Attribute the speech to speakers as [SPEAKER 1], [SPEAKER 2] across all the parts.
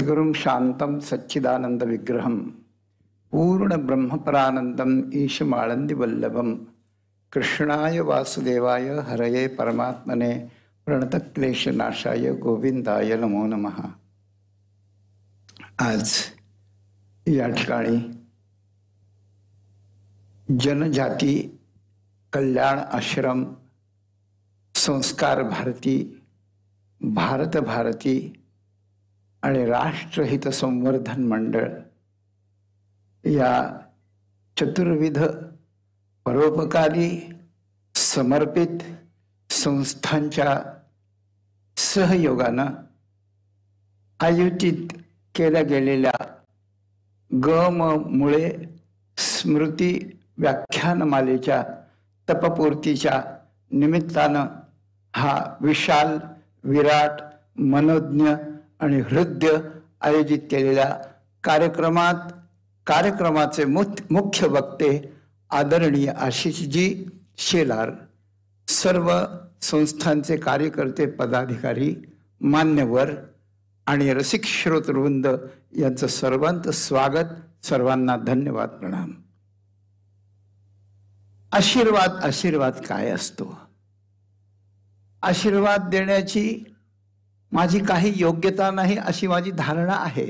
[SPEAKER 1] सद्गुरुं शांतं सच्चिदानंद विग्रहं पूर्ण ब्रह्मपरानंदं ईशमाळंदी वल्लभं कृष्णाय वासुदेवाय हरये परमात्मने प्रणतक्लेशनाशाय गोविंदाय नमो नमः। आज या ठिकाणी जनजाती कल्याण आश्रम, संस्कार भारती, भारत भारती आणि राष्ट्रहित संवर्धन मंडळ या चतुर्विध परोपकारी समर्पित संस्थांच्या सहयोगानं आयोजित केल्या गेलेल्या गम मुळे स्मृती व्याख्यानमालेच्या तपपूर्तीच्या निमित्तानं हा विशाल विराट मनोज्ञ आणि हृदय आयोजित केलेल्या कार्यक्रमाचे मुख्य वक्ते आदरणीय आशिषजी शेलार, सर्व संस्थांचे कार्यकर्ते पदाधिकारी मान्यवर आणि रसिक श्रोतृवृंद यांचं सर्वांचं स्वागत, सर्वांना धन्यवाद प्रणाम। आशीर्वाद काय असतो? आशीर्वाद देण्याची माझी काही योग्यता नाही अशी माझी धारणा आहे,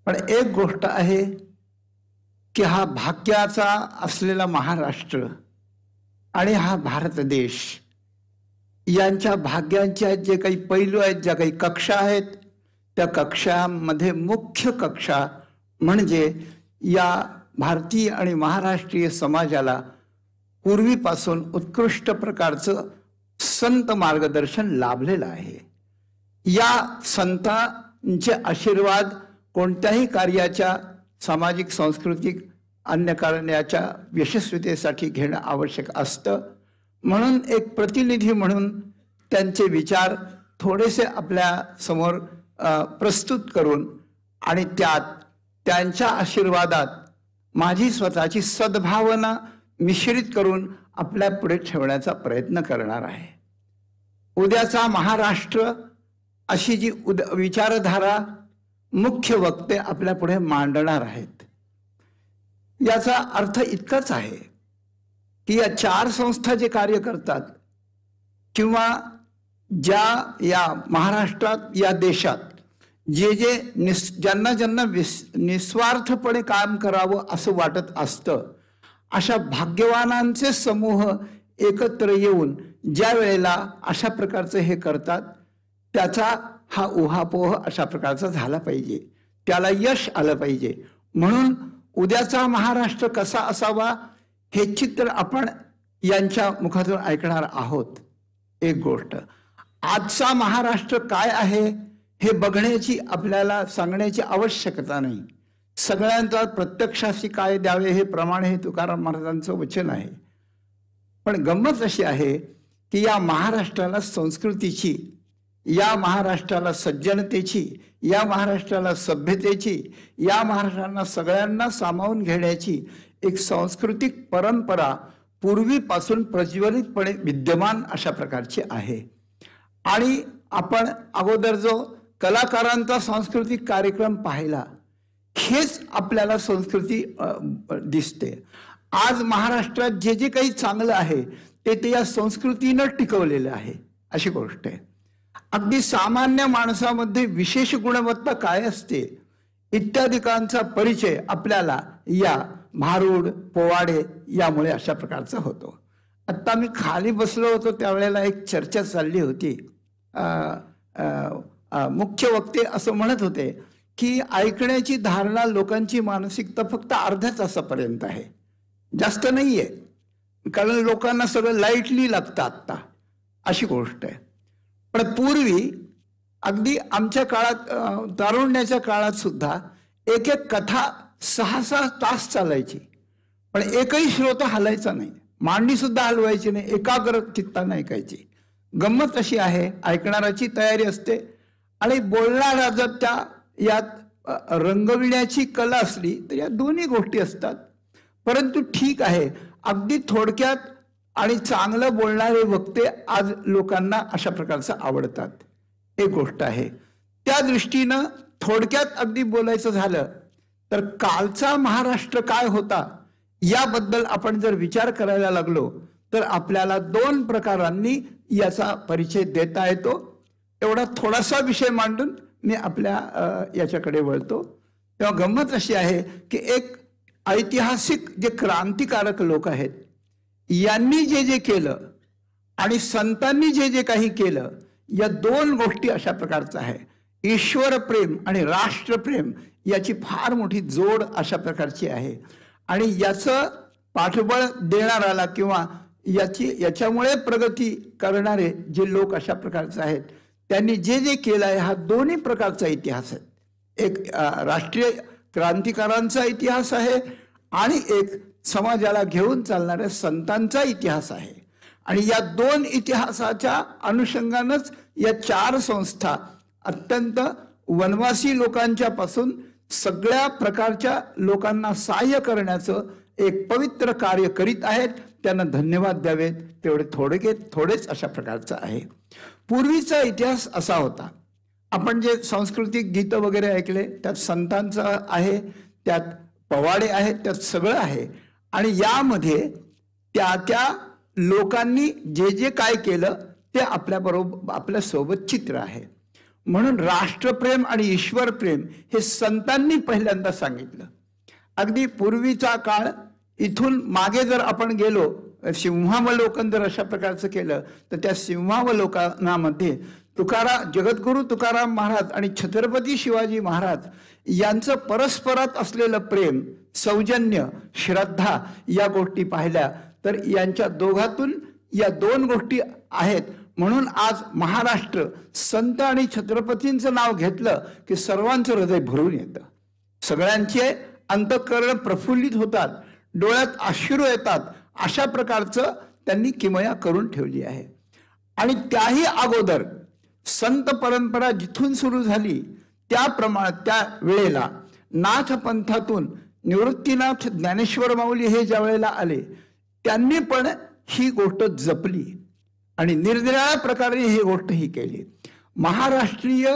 [SPEAKER 1] पण एक गोष्ट आहे की हा भाग्याचा असलेला महाराष्ट्र आणि हा भारत देश यांच्या भाग्यांच्या जे काही पैलू आहेत, ज्या काही कक्षा आहेत, त्या कक्षामध्ये मुख्य कक्षा म्हणजे या भारतीय आणि महाराष्ट्रीय समाजाला पूर्वीपासून उत्कृष्ट प्रकारचं संत मार्गदर्शन लाभलेलं आहे। या संतांचे आशीर्वाद कोणत्याही कार्याच्या सामाजिक सांस्कृतिक अन्य कार्याच्या यशस्वीतेसाठी घेणं आवश्यक असतं। म्हणून एक प्रतिनिधी म्हणून त्यांचे विचार थोडेसे आपल्या समोर प्रस्तुत करून आणि त्यात त्यांच्या आशीर्वादात माझी स्वतःची सद्भावना मिश्रित करून आपल्या पुढे ठेवण्याचा प्रयत्न करणार आहे। उद्याचा महाराष्ट्र अशी जी विचारधारा मुख्य वक्ते आपल्या पुढे मांडणार आहेत, याचा अर्थ इतकाच आहे की या चार संस्था जे कार्य करतात किंवा ज्या या महाराष्ट्रात या देशात ज्यांना निस्वार्थपणे काम करावं असं वाटत असतं, अशा भाग्यवानांचे समूह एकत्र येऊन ज्या वेळेला अशा प्रकारचे हे करतात, त्याचा हा उहापोह अशा प्रकारचा झाला पाहिजे, त्याला यश आलं पाहिजे। म्हणून उद्याचा महाराष्ट्र कसा असावा हे चित्र आपण यांच्या मुखातून ऐकणार आहोत। एक गोष्ट, आजचा महाराष्ट्र काय आहे हे बघण्याची आपल्याला सांगण्याची आवश्यकता नाही। सगळ्यांचा प्रत्यक्षाशी काय द्यावे हे प्रमाण हे तुकाराम महाराजांचं वचन आहे। पण गंमत अशी आहे की या महाराष्ट्राला संस्कृतीची, या महाराष्ट्राला सज्जनतेची, या महाराष्ट्राला सभ्यतेची, या महाराष्ट्राला सगळ्यांना सामावून घेण्याची एक सांस्कृतिक परंपरा पूर्वीपासून प्रज्वलितपणे विद्यमान अशा प्रकारची आहे। आणि आपण अगोदर जो कलाकारांचा सांस्कृतिक कार्यक्रम पाहिला, हेच आपल्याला संस्कृती दिसते। आज महाराष्ट्रात जे जे काही चांगलं आहे ते या संस्कृतीनं टिकवलेलं आहे अशी गोष्ट आहे। अगदी सामान्य माणसामध्ये विशेष गुणवत्ता काय असते इत्यादिकांचा परिचय आपल्याला या भारूड पोवाडे यामुळे अशा प्रकारचा होतो। आता मी खाली बसलो होतो त्यावेळेला एक चर्चा चालली होती। मुख्य वक्ते असं म्हणत होते की ऐकण्याची धारणा लोकांची मानसिकता फक्त अर्ध्या तासापर्यंत आहे, जास्त नाहीये, कारण लोकांना सगळं लाईटली लागतं आत्ता, अशी गोष्ट आहे। पण पूर्वी अगदी आमच्या काळात, तारुण्याच्या काळात सुद्धा एक एक कथा 6-6 तास चालायची, पण एकही श्रोता हलायचा नाही, मांडी सुद्धा हलवायची नाही, एकाग्र चित्ताने ऐकायची। गंमत अशी आहे, ऐकणाराची तयारी असते आणि बोलणारा जर त्या यात रंगविण्याची कला असली तर या दोन्ही गोष्टी असतात। परंतु ठीक आहे, अगदी थोडक्यात आणि चांगलं बोलणारे वक्ते आज लोकांना अशा प्रकारचं आवडतात, एक गोष्ट आहे। त्या दृष्टीनं थोडक्यात अगदी बोलायचं झालं तर कालचा महाराष्ट्र काय होता याबद्दल आपण जर विचार करायला लागलो तर आपल्याला दोन प्रकारांनी याचा परिचय देता येतो. एवढा थोडासा विषय मांडून मी आपल्या याच्याकडे वळतो. तेव्हा गंमत अशी आहे की एक ऐतिहासिक जे क्रांतिकारक लोक आहेत यांनी जे जे केलं आणि संतांनी जे जे काही केलं या दोन गोष्टी अशा प्रकारचं आहे. ईश्वर प्रेम आणि राष्ट्रप्रेम याची फार मोठी जोड अशा प्रकारची आहे आणि याचं पाठबळ देणाऱ्याला किंवा याच्यामुळे प्रगती करणारे जे लोक अशा प्रकारचे आहेत त्यांनी जे जे केलं आहे हा दोन्ही प्रकारचा इतिहास आहे. एक राष्ट्रीय क्रांतिकारांचा इतिहास आहे आणि एक समाजाला घेऊन चालणाऱ्या संतांचा इतिहास आहे. आणि या दोन इतिहासाच्या अनुषंगानंच या चार संस्था अत्यंत वनवासी लोकांच्या पासून सगळ्या प्रकारच्या लोकांना सहाय्य करण्याचं एक पवित्र कार्य करीत आहेत. त्यांना धन्यवाद द्यावेत. तेवढे थोडेच अशा प्रकारचं आहे. पूर्वीचा इतिहास असा होता. आपण जे सांस्कृतिक गीतं वगैरे ऐकले त्यात संतांचं आहे, त्यात पवाडे आहेत, त्यात सगळं आहे आणि यामध्ये त्या लोकांनी जे जे काय केलं ते आपल्यासोबत चित्र आहे. म्हणून राष्ट्रप्रेम आणि ईश्वर प्रेम हे संतांनी पहिल्यांदा सांगितलं. अगदी पूर्वीचा काळ इथून मागे जर आपण गेलो सिंहावलोकन जर अशा प्रकारचं केलं तर त्या सिंहावलोकनामध्ये जगद्गुरु तुकाराम महाराज आणि छत्रपती शिवाजी महाराज यांचं परस्परात असलेलं प्रेम, सौजन्य, श्रद्धा या गोष्टी पाहिल्या तर यांच्या दोघातून या दोन गोष्टी आहेत. म्हणून आज महाराष्ट्र संत आणि छत्रपतींचं नाव घेतलं की सर्वांचं हृदय भरून येतं. सगळ्यांचे अंतःकरण प्रफुल्लित होतात, डोळ्यात अश्रू येतात. अशा प्रकारचं त्यांनी किमया करून ठेवली आहे. आणि त्याही अगोदर संत परंपरा जिथून सुरू झाली त्या वेळेला नाथ पंथातून निवृत्तीनाथ ज्ञानेश्वर माऊली हे ज्या वेळेला आले त्यांनी पण ही गोष्ट जपली आणि निरनिराळ्या प्रकारे ही गोष्ट ही केली. महाराष्ट्रीय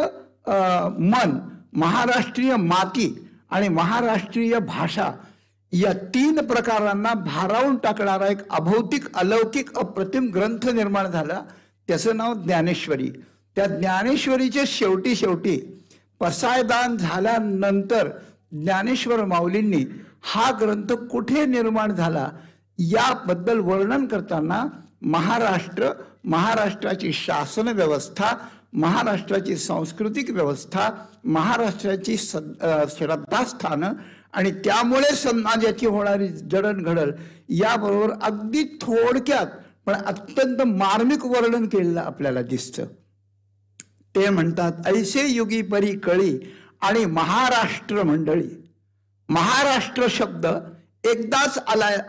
[SPEAKER 1] मन, महाराष्ट्रीय माती आणि महाराष्ट्रीय भाषा या तीन प्रकारांना भारावून टाकणारा एक अभौतिक, अलौकिक, अप्रतिम ग्रंथ निर्माण झाला. त्याचं नाव ज्ञानेश्वरी. त्या ज्ञानेश्वरीचे शेवटी पसायदान झाल्यानंतर ज्ञानेश्वर माऊलींनी हा ग्रंथ कुठे निर्माण झाला याबद्दल वर्णन करताना महाराष्ट्राची शासन व्यवस्था, महाराष्ट्राची सांस्कृतिक व्यवस्था, महाराष्ट्राची श्रद्धास्थानं आणि त्यामुळे समाजाची होणारी जडणघडण याबरोबर अगदी थोडक्यात पण अत्यंत मार्मिक वर्णन केलेलं आपल्याला दिसतं. ते म्हणतात ऐसे युगी परी कळी आणि महाराष्ट्र मंडळी. महाराष्ट्र शब्द एकदाच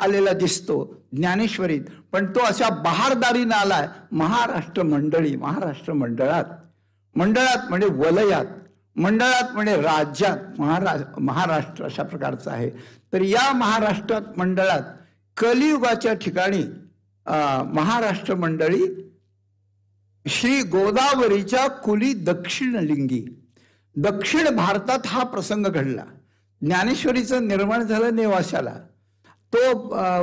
[SPEAKER 1] आलेला दिसतो ज्ञानेश्वरीत, पण तो अशा बहारदारीनं आलाय महाराष्ट्र मंडळी, महाराष्ट्र मंडळात. मंडळात म्हणजे वलयात, मंडळात म्हणजे राज्यात महाराष्ट्र अशा प्रकारचं आहे. तर या महाराष्ट्रात मंडळात कलियुगाच्या ठिकाणी महाराष्ट्र मंडळी श्री गोदावरीच्या कुली दक्षिणलिंगी, दक्षिण भारतात हा प्रसंग घडला. ज्ञानेश्वरीचं निर्माण झालं नेवाशाला. तो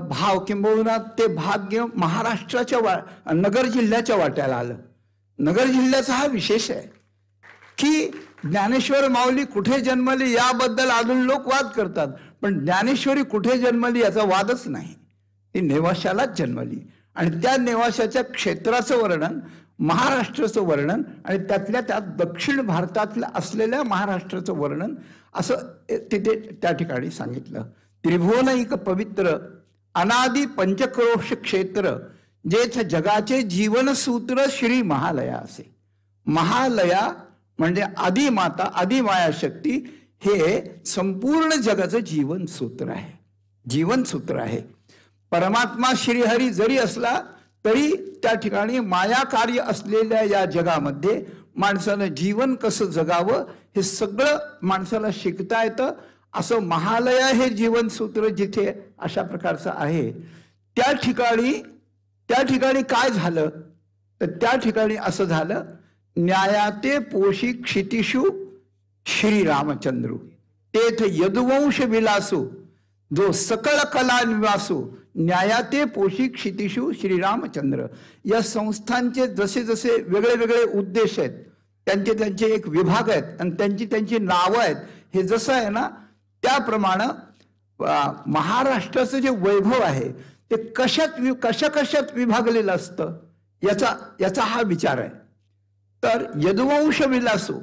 [SPEAKER 1] भाव किंबहुना ते भाग्य महाराष्ट्राच्या नगर जिल्ह्याच्या वाट्याला आलं. नगर जिल्ह्याचा हा विशेष आहे की ज्ञानेश्वर माऊली कुठे जन्मली याबद्दल अजून लोक वाद करतात, पण ज्ञानेश्वरी कुठे जन्मली याचा वादच नाही. ती नेवाशालाच जन्मली आणि त्या नेवाशाच्या क्षेत्राचं वर्णन, महाराष्ट्राचं वर्णन आणि त्यातल्या त्यात दक्षिण भारतातल्या असलेल्या महाराष्ट्राचं वर्णन असं तिथे त्या ठिकाणी सांगितलं. त्रिभुवनैक पवित्र अनादि पंचक्रोश क्षेत्र जेथ जगाचे जीवनसूत्र श्री महालया असे. महालया म्हणजे आदिमाता, आदिमाया शक्ती हे संपूर्ण जगाचं जीवनसूत्र आहे, जीवनसूत्र आहे. परमात्मा श्रीहरी जरी असला तरी त्या ठिकाणी माया कार्य असलेल्या या जगामध्ये माणसानं जीवन कसं जगावं हे सगळं माणसाला शिकता येतं. असं महालया हे जीवनसूत्र जिथे अशा प्रकारचं आहे त्या ठिकाणी काय झालं तर त्या ठिकाणी असं झालं न्यायाते पोषी क्षितिषु श्री रामचंद्र तेथ यदुवंश विलासू जो सकळ कला निवासू न्यायाते पोषी क्षितिषू श्रीरामचंद्र. या संस्थांचे जसे जसे वेगळे वेगळे उद्देश आहेत, त्यांचे त्यांचे एक विभाग आहेत आणि त्यांची त्यांची नावं आहेत. हे जसं आहे ना त्याप्रमाणे महाराष्ट्राचं जे वैभव आहे ते कशात विभागलेलं असतं याचा हा विचार आहे. तर यदुवंश विलासू,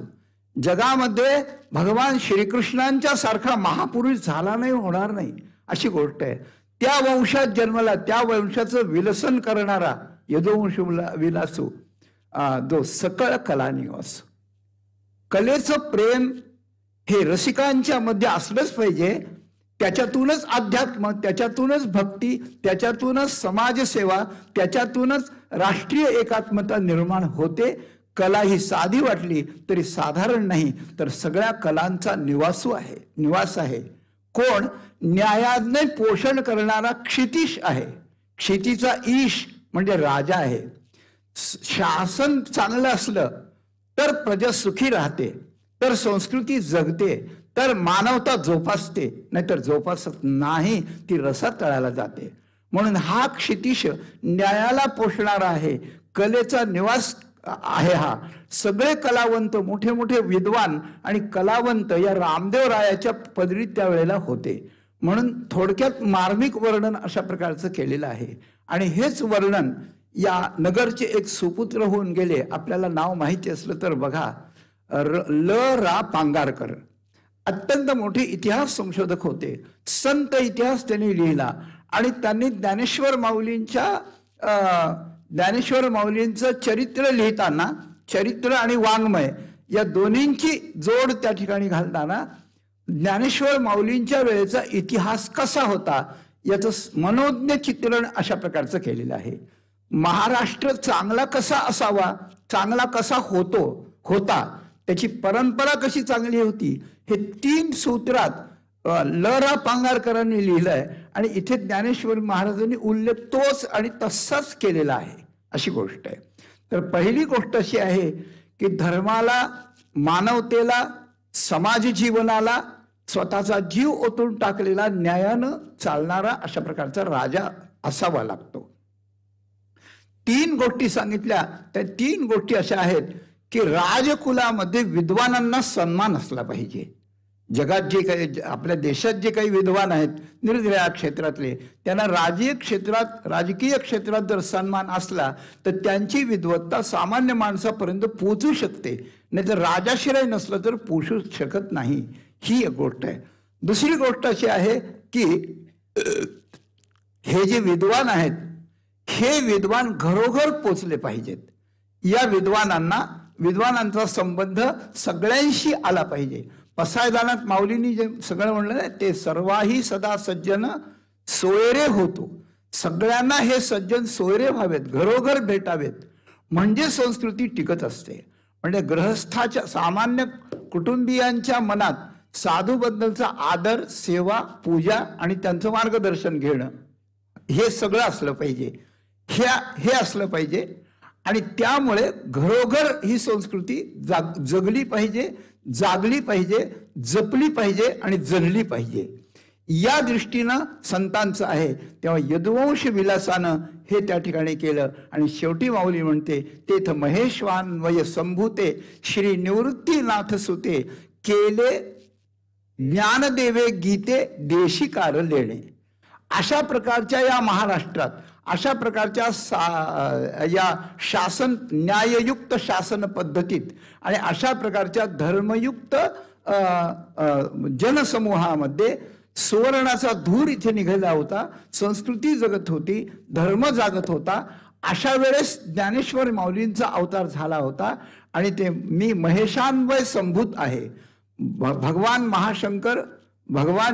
[SPEAKER 1] जगामध्ये भगवान श्रीकृष्णांच्या सारखा महापुरुष झाला नाही, होणार नाही अशी गोष्ट आहे. त्या वंशात जन्मला, त्या वंशाचं विलसन करणारा यदुवंश विलासू जो सकळ कला निवासू. कलेचं प्रेम हे रसिकांच्या मध्ये असलंच पाहिजे. त्याच्यातूनच अध्यात्म, त्याच्यातूनच भक्ती, त्याच्यातूनच समाजसेवा, त्याच्यातूनच राष्ट्रीय एकात्मता निर्माण होते. कला ही साधी वाटली तरी साधारण नाही, तर सगळ्या कलांचा निवास आहे. कोण? न्यायाने पोषण करणारा क्षितिश आहे. क्षितीचा ईश म्हणजे राजा आहे. शासन चांगलं असलं तर प्रजा सुखी राहते, तर संस्कृती जगते, तर मानवता जोपासते, नाहीतर जोपासत नाही, ती रसातळाला जाते. म्हणून हा क्षितिश न्यायाला पोषणारा आहे, कलेचा निवास आहे. हा सगळे कलावंत, मोठे मोठे विद्वान आणि कलावंत या रामदेव रायाच्या पदरी त्यावेळेला होते. म्हणून थोडक्यात मार्मिक वर्णन अशा प्रकारचं केलेलं आहे. आणि हेच वर्णन या नगरचे एक सुपुत्र होऊन गेले, आपल्याला नाव माहिती असलं तर बघा, रा पांगारकर. अत्यंत मोठे इतिहास संशोधक होते, संत इतिहास त्यांनी लिहिला. आणि त्यांनी ज्ञानेश्वर माऊलींचं चरित्र लिहिताना, चरित्र आणि वाङ्मय या दोन्हींची जोड त्या ठिकाणी घालताना ज्ञानेश्वर माऊलींच्या वेळेचा इतिहास कसा होता याचं मनोज्ञ चित्रण अशा प्रकारचं केलेलं आहे. महाराष्ट्र चांगला कसा असावा, चांगला कसा होता, त्याची परंपरा कशी चांगली होती, हे 3 सूत्रात रा पांगारकरांनी लिहिलंय. आणि इथे ज्ञानेश्वर महाराजांनी उल्लेख तोच आणि तसाच केलेला आहे अशी गोष्ट आहे. तर पहिली गोष्ट अशी आहे की धर्माला, मानवतेला, समाज जीवनाला स्वतःचा जीव ओतून टाकलेला, न्यायानं चालणारा अशा प्रकारचा राजा असावा लागतो. 3 गोष्टी सांगितल्या. त्या 3 गोष्टी अशा आहेत की राजकुलामध्ये विद्वानांना सन्मान असला पाहिजे. जगात जे काही, आपल्या देशात जे काही विद्वान आहेत निरनिराळ्या क्षेत्रातले, त्यांना राजकीय क्षेत्रात जर सन्मान असला तर त्यांची विद्वत्ता सामान्य माणसापर्यंत पोहोचू शकते. नाही तर राजाशिराय नसलं तर पोहोचू शकत नाही. ही एक गोष्ट आहे. दुसरी गोष्ट अशी आहे की हे जे विद्वान आहेत, हे विद्वान घरोघर पोचले पाहिजेत. या विद्वानांचा संबंध सगळ्यांशी आला पाहिजे. पसायदानात माऊलींनी जे सगळं म्हणलं ना, ते सर्वाही सदा सज्जन सोयरे होतो. सगळ्यांना हे सज्जन सोयरे व्हावेत, घरोघर भेटावेत, म्हणजे संस्कृती टिकत असते. म्हणजे गृहस्थाच्या, सामान्य कुटुंबियांच्या मनात साधूबद्दलचा आदर, सेवा, पूजा आणि त्यांचं मार्गदर्शन घेणं हे सगळं असलं पाहिजे. हे असलं पाहिजे. आणि त्यामुळे घरोघर ही संस्कृती जगली पाहिजे, जागली पाहिजे, जपली पाहिजे आणि जगली पाहिजे. या दृष्टीनं संतांचं आहे. तेव्हा यदुवंश विलासानं हे त्या ठिकाणी केलं. आणि शेवटी माऊली म्हणते, तेथ महेश्वान्वय संभूते श्री निवृत्तीनाथ सुते केले ज्ञानदेवे गीते देशिकार लेणे. अशा प्रकारच्या या महाराष्ट्रात, अशा प्रकारच्या या न्याययुक्त शासन पद्धतीत आणि अशा प्रकारच्या धर्मयुक्त जनसमूहामध्ये सुवर्णाचा धूर इथे निघाला होता. संस्कृती जगत होती, धर्म जागत होता. अशा वेळेस ज्ञानेश्वर माऊलींचा अवतार झाला होता. आणि ते मी महेशान्वय संभूत आहे. भगवान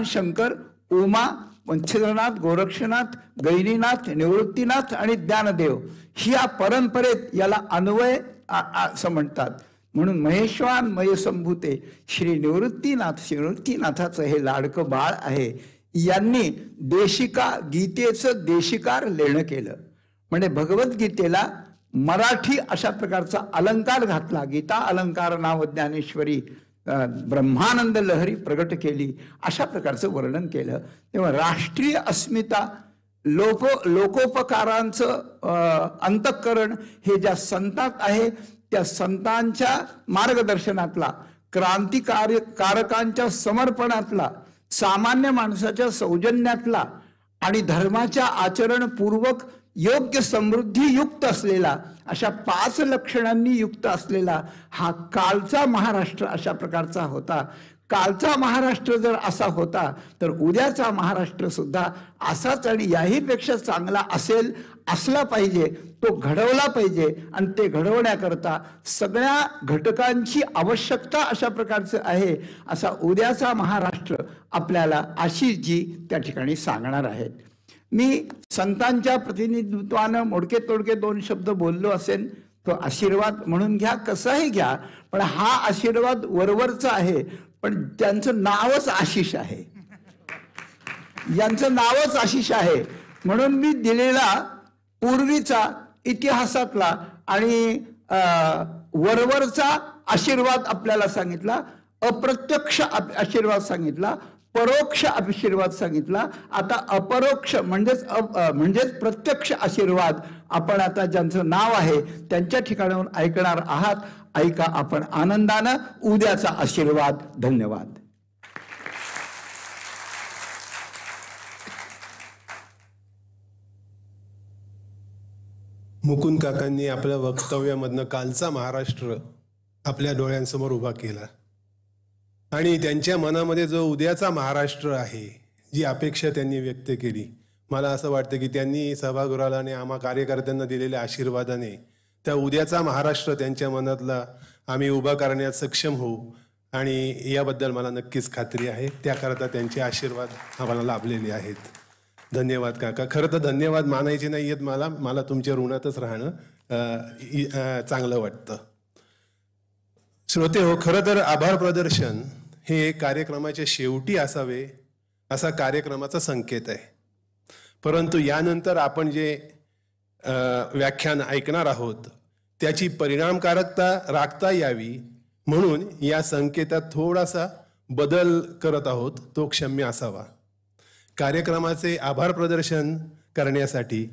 [SPEAKER 1] शंकर, उमा, पंचेंद्रनाथ, गोरक्षनाथ, गैरीनाथ, निवृत्तीनाथ आणि ज्ञानदेव ह्या परंपरेत याला अन्वय असं म्हणतात. म्हणून महेश्वान्वय संभूते श्री निवृत्तीनाथाचं हे लाडकं बाळ आहे. यांनी गीतेचं देशिकार लेणं केलं. म्हणजे भगवद्गीतेला मराठी अशा प्रकारचा अलंकार घातला. गीता अलंकार नाव ज्ञानेश्वरी ब्रह्मानंद लहरी प्रगट केली, अशा प्रकारचं वर्णन केलं. तेव्हा राष्ट्रीय अस्मिता, लोकोपकारांचं अंतःकरण हे ज्या संतात आहे, त्या संतांच्या मार्गदर्शनातला, क्रांतिकारकांच्या समर्पणातला, सामान्य माणसाच्या सौजन्यातला आणि धर्माच्या आचरणपूर्वक योग्य समृद्धी युक्त असलेला, अशा 5 लक्षणांनी युक्त असलेला हा कालचा महाराष्ट्र अशा प्रकारचा होता. कालचा महाराष्ट्र जर असा होता तर उद्याचा महाराष्ट्र सुद्धा असाच आणि याहीपेक्षा चांगला असला पाहिजे, तो घडवला पाहिजे. आणि ते घडवण्याकरता सगळ्या घटकांची आवश्यकता अशा प्रकारचं आहे, असा उद्याचा महाराष्ट्र आपल्याला आशिषजी त्या ठिकाणी सांगणार आहेत. मी संतांच्या प्रतिनिधित्वानं मोडके तोडके 2 शब्द बोललो असेल, तो आशीर्वाद म्हणून घ्या, कसाही घ्या, पण हा आशीर्वाद वरवरचा आहे. पण त्यांचं नावच आशिष आहे, यांचं नावच आशिष आहे. म्हणून मी दिलेला पूर्वीचा इतिहासातला आणि वरवरचा आशीर्वाद आपल्याला सांगितला, अप्रत्यक्ष आशीर्वाद सांगितला, परोक्ष आशीर्वाद सांगितला. आता अपरोक्ष म्हणजेच प्रत्यक्ष आशीर्वाद आपण आता ज्यांचं नाव आहे त्यांच्या ठिकाणाहून ऐकणार आहात. ऐका आपण आनंदानं उद्याचा आशीर्वाद. धन्यवाद.
[SPEAKER 2] मुकुंद काकांनी आपल्या वक्तव्यामधनं कालचा महाराष्ट्र आपल्या डोळ्यांसमोर उभा केला आणि त्यांच्या मनामध्ये जो उद्याचा महाराष्ट्र आहे, जी अपेक्षा त्यांनी व्यक्त केली, मला असं वाटतं की त्यांनी सभागृहाला आणि आम्हा कार्यकर्त्यांना दिलेल्या आशीर्वादाने त्या उद्याचा महाराष्ट्र त्यांच्या मनातला आम्ही उभा करण्यात सक्षम होऊ, आणि याबद्दल मला नक्कीच खात्री आहे. त्याकरता त्यांचे आशीर्वाद आम्हाला लाभलेले आहेत. धन्यवाद काका. खरं तर धन्यवाद मानायचे नाही आहेत, मला तुमच्या ऋणातच राहणं चांगलं वाटतं. श्रोते हो, खरं तर आभार प्रदर्शन हे कार्यक्रमाच्या शेवटी असावे असा कार्यक्रमाचा संकेत आहे. परंतु यानंतर आपण जे व्याख्यान ऐकणार आहोत त्याची परिणामकारकता राखता यावी म्हणून या संकेतात थोडासा बदल करत आहोत, तो क्षम्य असावा. कार्यक्रमाचे आभार प्रदर्शन करण्यासाठी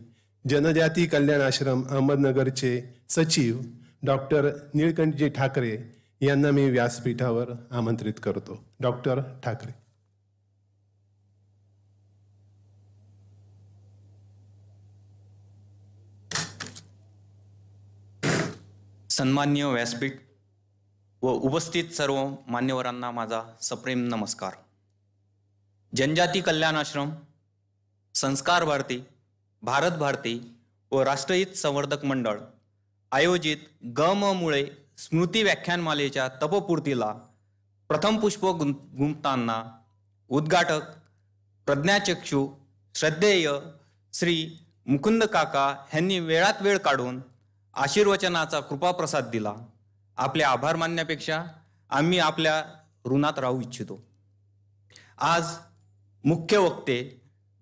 [SPEAKER 2] जनजाती कल्याण आश्रम अहमदनगरचे सचिव डॉक्टर निळकंठजी ठाकरे यांना मी व्यासपीठावर आमंत्रित करतो. डॉक्टर ठाकरे.
[SPEAKER 3] सन्मान्य व्यासपीठ व उपस्थित सर्व मान्यवरांना माझा सप्रेम नमस्कार. जनजाती कल्याण आश्रम, संस्कार भारती, भारत भारती व राष्ट्रहित संवर्धक मंडळ आयोजित गममुळे स्मृती व्याख्यानमालेच्या तपपूर्तीला प्रथम पुष्प गुंफताना उद्घाटक प्रज्ञाचक्षू श्रद्धेय श्री मुकुंद काका यांनी वेळात वेळ काढून आशीर्वचनाचा कृपाप्रसाद दिला. आपले आभार मानण्यापेक्षा आम्ही आपल्या ऋणात राहू इच्छितो. आज मुख्य वक्ते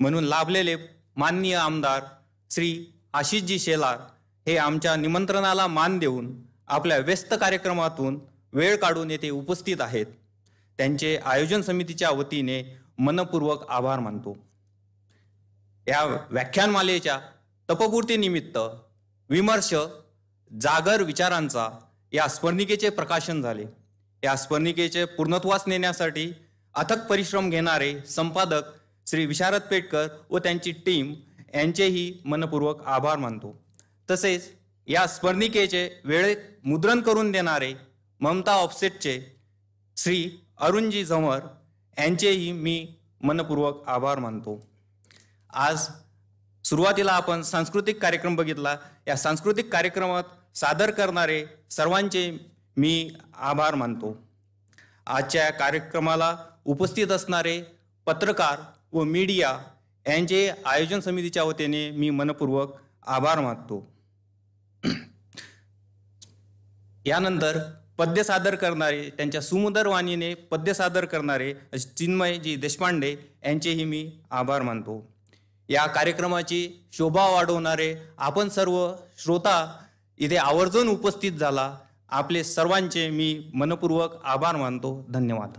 [SPEAKER 3] म्हणून लाभलेले माननीय आमदार श्री आशिषजी शेलार हे आमच्या निमंत्रणाला मान देऊन आपल्या व्यस्त कार्यक्रमातून वेळ काढून येथे उपस्थित आहेत. त्यांचे आयोजन समितीच्या वतीने मनपूर्वक आभार मानतो. या व्याख्यानमालेच्या तपपूर्तीनिमित्त विमर्श जागर विचारांचा या स्मरणिकेचे प्रकाशन झाले. या स्मरणिकेचे पूर्णत्वास नेण्यासाठी अथक परिश्रम घेणारे संपादक श्री विशारद पेटकर व त्यांची टीम यांचेही मनपूर्वक आभार मानतो. तसेच या स्मरणिकेचे वेळेत मुद्रण करून देणारे ममता ऑफसेटचे श्री अरुणजी झंवर यांचेही मी मनपूर्वक आभार मानतो. आज सुरुवातीला आपण सांस्कृतिक कार्यक्रम बघितला. या सांस्कृतिक कार्यक्रमात सादर करणारे सर्वांचे मी आभार मानतो. आजच्या कार्यक्रमाला उपस्थित असणारे पत्रकार व मीडिया यांचे आयोजन समितीच्या वतीने मी मनपूर्वक आभार मानतो. यानंतर पद्य सादर करणारे, त्यांच्या सुमधुर वाणीने पद्य सादर करणारे चिन्मयजी देशपांडे यांचेही मी आभार मानतो. या कार्यक्रमाची शोभा वाढवणारे आपण सर्व श्रोता इथे आवर्जून उपस्थित झाला. आपले सर्वांचे मी मनपूर्वक आभार मानतो. धन्यवाद.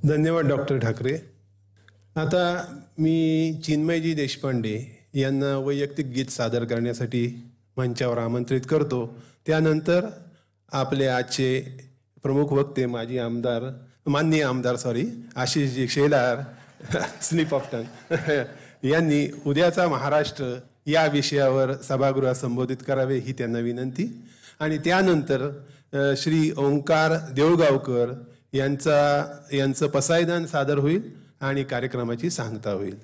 [SPEAKER 2] धन्यवाद डॉक्टर ठाकरे. आता मी चिन्मयजी देशपांडे यांना वैयक्तिक गीत सादर करण्यासाठी मंचावर आमंत्रित करतो. त्यानंतर आपले आजचे प्रमुख वक्ते माननीय आमदार आशिषजी शेलार स्लिप ऑफ टंग यांनी उद्याचा महाराष्ट्र या विषयावर सभागृहात संबोधित करावे ही त्यांना विनंती. आणि त्यानंतर श्री ओंकार देऊळगावकर यांचं पसायदान सादर होईल आणि कार्यक्रमाची सांगता होईल.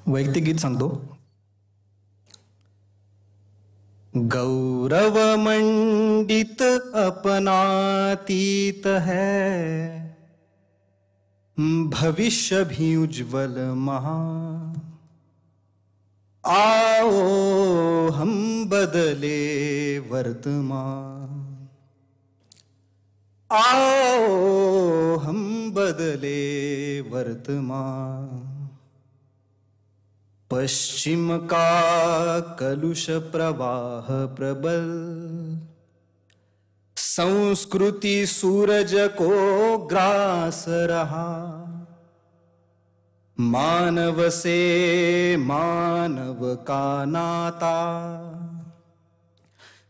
[SPEAKER 4] वैयक्तिक गीत सांगतो. गौरव मंडित अपनातीत है, भविष्य भी उज्जवल महा. आओ हम बदले वर्तमान, आओ हम बदले वर्तमान. पश्चिम का कलुष प्रवाह प्रबल, संस्कृति सूरज को ग्रास रहा. मानव से मानव का नाता,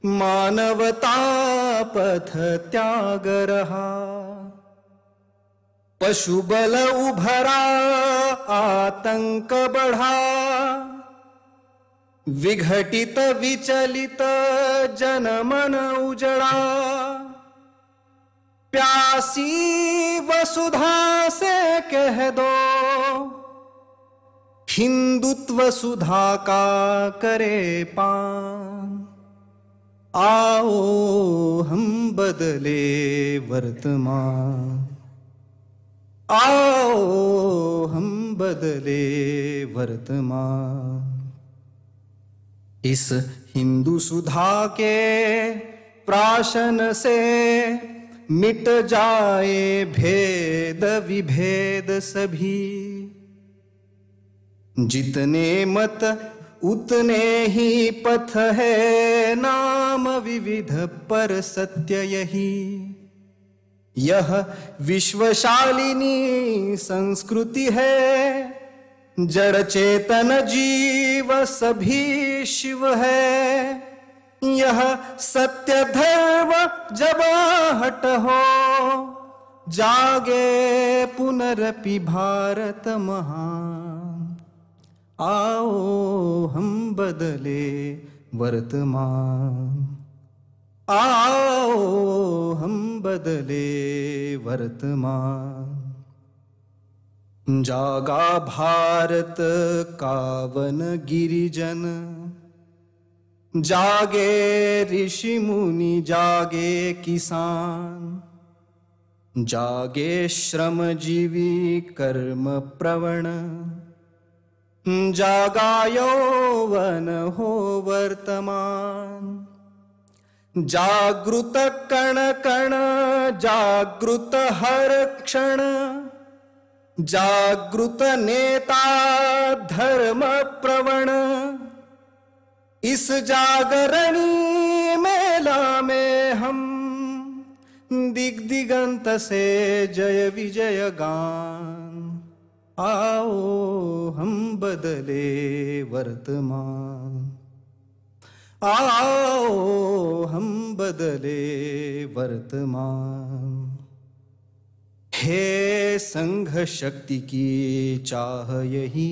[SPEAKER 4] मानवता पथ त्याग रहा. पशुबल उभरा आतंक बढ़ा, विघटित विचलित जनमन उजड़ा. प्यासी वसुधा से कह दो, हिंदुत्व सुधा का करे पान. आओ हम बदले वर्तमान, आओ हम बदले वर्तमान. इस हिंदू सुधा के प्राशन से मिट जाए भेद विभेद सभी. जितने मत उतने ही पथ है, नाम विविध पर सत्य यही. यह विश्वशालिनी संस्कृति है, जड़ चेतन जीव सभी शिव है. यह सत्य धर्म जब हट हो, जागे पुनरपि भारत महान. आओ हम बदले वर्तमान, आओ हम बदले वर्तमान. जागा भारत कावन गिरिजन, जागे ऋषि मुनि जागे किसान. जागे श्रमजीवी कर्म प्रवण, जागा यौवन हो वर्तमान. जागृत कण कण जागृत हर क्षण, जागृत नेता धर्म प्रवण. इस जागरणी मेला में हम दिग दिगंत से जय विजय गान. आओ हम बदले वर्तमान, आओ हम बदले वर्तमान. हे संघ शक्ति की चाह यही,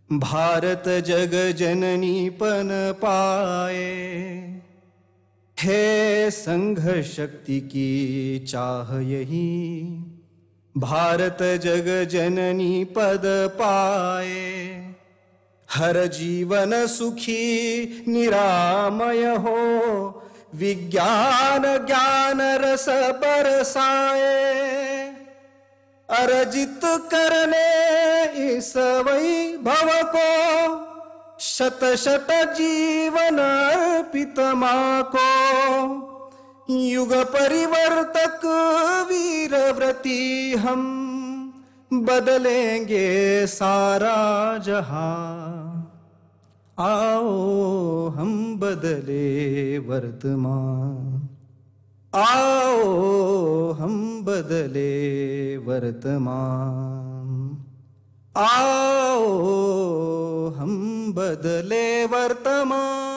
[SPEAKER 4] भारत जग जननी पन पाए. हे संघ शक्ति की चाह यही, भारत जग जननी पद पाए. हर जीवन सुखी निरामय हो, विज्ञान ज्ञान रस बरसाए. अर्जित करने इस वैभव को, शत शत जीवन अर्पित मां को. युग परिवर्तक वीर व्रती हम बदलेंगे सारा जहां। आओ हम बदले वर्तमान, आओ हम बदले वर्तमान, आओ हम बदले वर्तमान।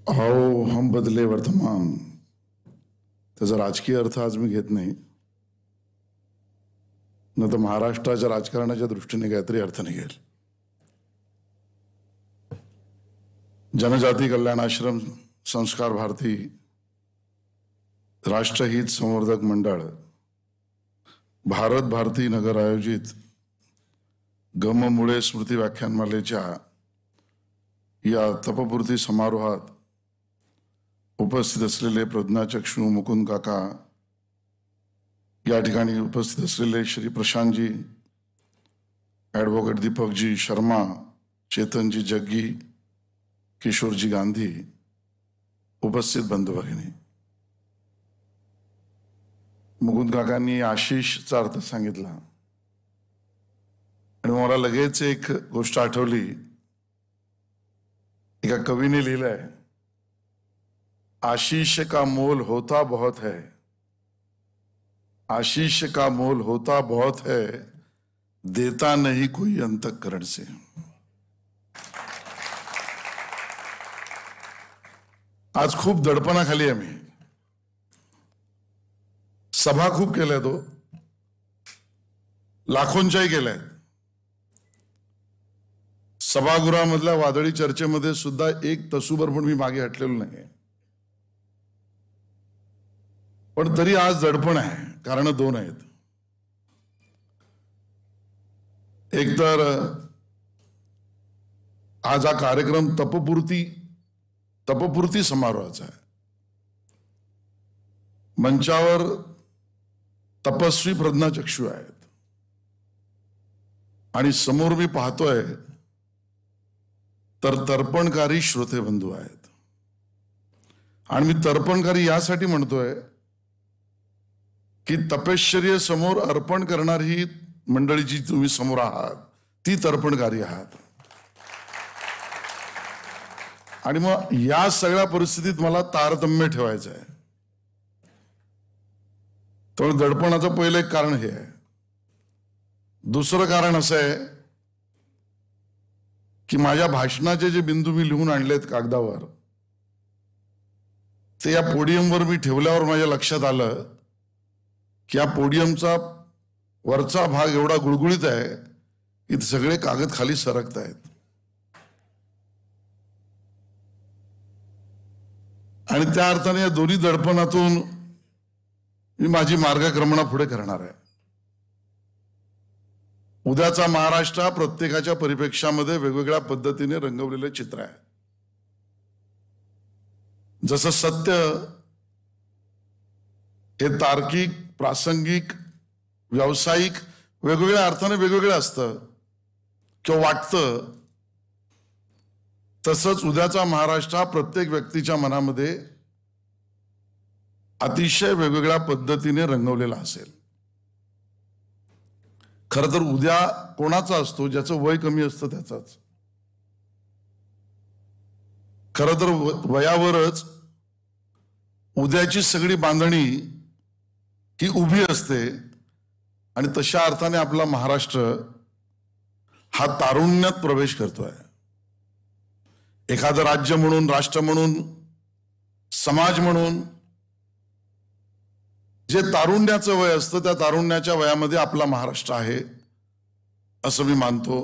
[SPEAKER 5] आओ हम बदले वर्तमान, त्याचा राजकीय अर्थ आज मी घेत नाही, न तर महाराष्ट्राच्या राजकारणाच्या दृष्टीने काहीतरी अर्थ निघेल. जनजाती कल्याण आश्रम संस्कार भारती राष्ट्रहित संवर्धक मंडळ भारत भारती नगर आयोजित गम मुळे स्मृती व्याख्यानमालेच्या या तपपूर्ती समारोहात उपस्थित असलेले प्रज्ञाचक्षू मुकुंद काका, या ठिकाणी उपस्थित असलेले श्री प्रशांतजी, ॲडव्होकेट दीपकजी शर्मा, चेतनजी जग्गी, किशोरजी गांधी, उपस्थित बंधू भगिनी. मुकुंद काकांनी आशिषचा अर्थ सांगितला आणि मला लगेच एक गोष्ट आठवली. एका कवीने लिहिलंय, आशीष का मोल होता बहुत है, आशीष का मोल होता बहुत है, देता नहीं कोई अंतःकरण से. आज खूप दडपणाखाली आम्ही सभा खूप केल्या, तो लाखोंच्याही केल्या. सभागृहामधल्या वादळी चर्चेमध्ये सुद्धा एक तसूभर पण मी मागे हटलेलो नाही. पण तरी आज दडपण आहे. कारण दोन आहेत. एक तर आज हा कार्यक्रम तपपूर्ती समारोहाचा आहे. मंचावर तपस्वी प्रज्ञाचक्षू आहेत आणि समोर मी पाहतोय तर तर्पणकारी श्रोते बंधू आहेत. आणि मी तर्पणकारी यासाठी म्हणतोय की तपश्चर्ये समोर अर्पण करणारी मंडळीची तुम्ही समोर आहात, ती तर्पणकारी आहात. आणि मग या सगळ्या परिस्थितीत मला तारतम्य ठेवायचं आहे. तर दडपणाचं पहिलं एक कारण हे आहे. दुसरं कारण असं आहे की माझ्या भाषणाचे जे बिंदू मी लिहून आणलेत कागदावर, ते या पोडियमवर मी ठेवल्यावर माझ्या लक्षात आलं की या पोडियमचा वरचा भाग एवढा गुळगुळीत आहे की सगळे कागद खाली सरकत आहेत. आणि त्या अर्थाने या दोन्ही दडपणातून मी माझी मार्गक्रमणा पुढे करणार आहे. उद्याचा महाराष्ट्र हा प्रत्येकाच्या परिप्रेक्ष्यामध्ये वेगवेगळ्या पद्धतीने रंगवलेलं चित्र आहे. जसं सत्य हे तार्किक, प्रासंगिक, व्यावसायिक वेगवेगळ्या अर्थाने वेगवेगळं असतं किंवा वाटतं, तसंच उद्याचा महाराष्ट्र हा प्रत्येक व्यक्तीच्या मनामध्ये अतिशय वेगवेगळ्या पद्धतीने रंगवलेला असेल. खरं तर उद्या कोणाचा असतो? ज्याचं वय कमी असतं त्याचाच. खरं तर वयावरच उद्याची सगळी बांधणी ही उभी असते. आणि तशा अर्थाने आपला महाराष्ट्र हा तारुण्यात प्रवेश करतोय. एखादं राज्य म्हणून, राष्ट्र म्हणून, समाज म्हणून जे तारुण्याचं वय असतं, त्या तारुण्याच्या वयामध्ये आपला महाराष्ट्र आहे असं मी मानतो.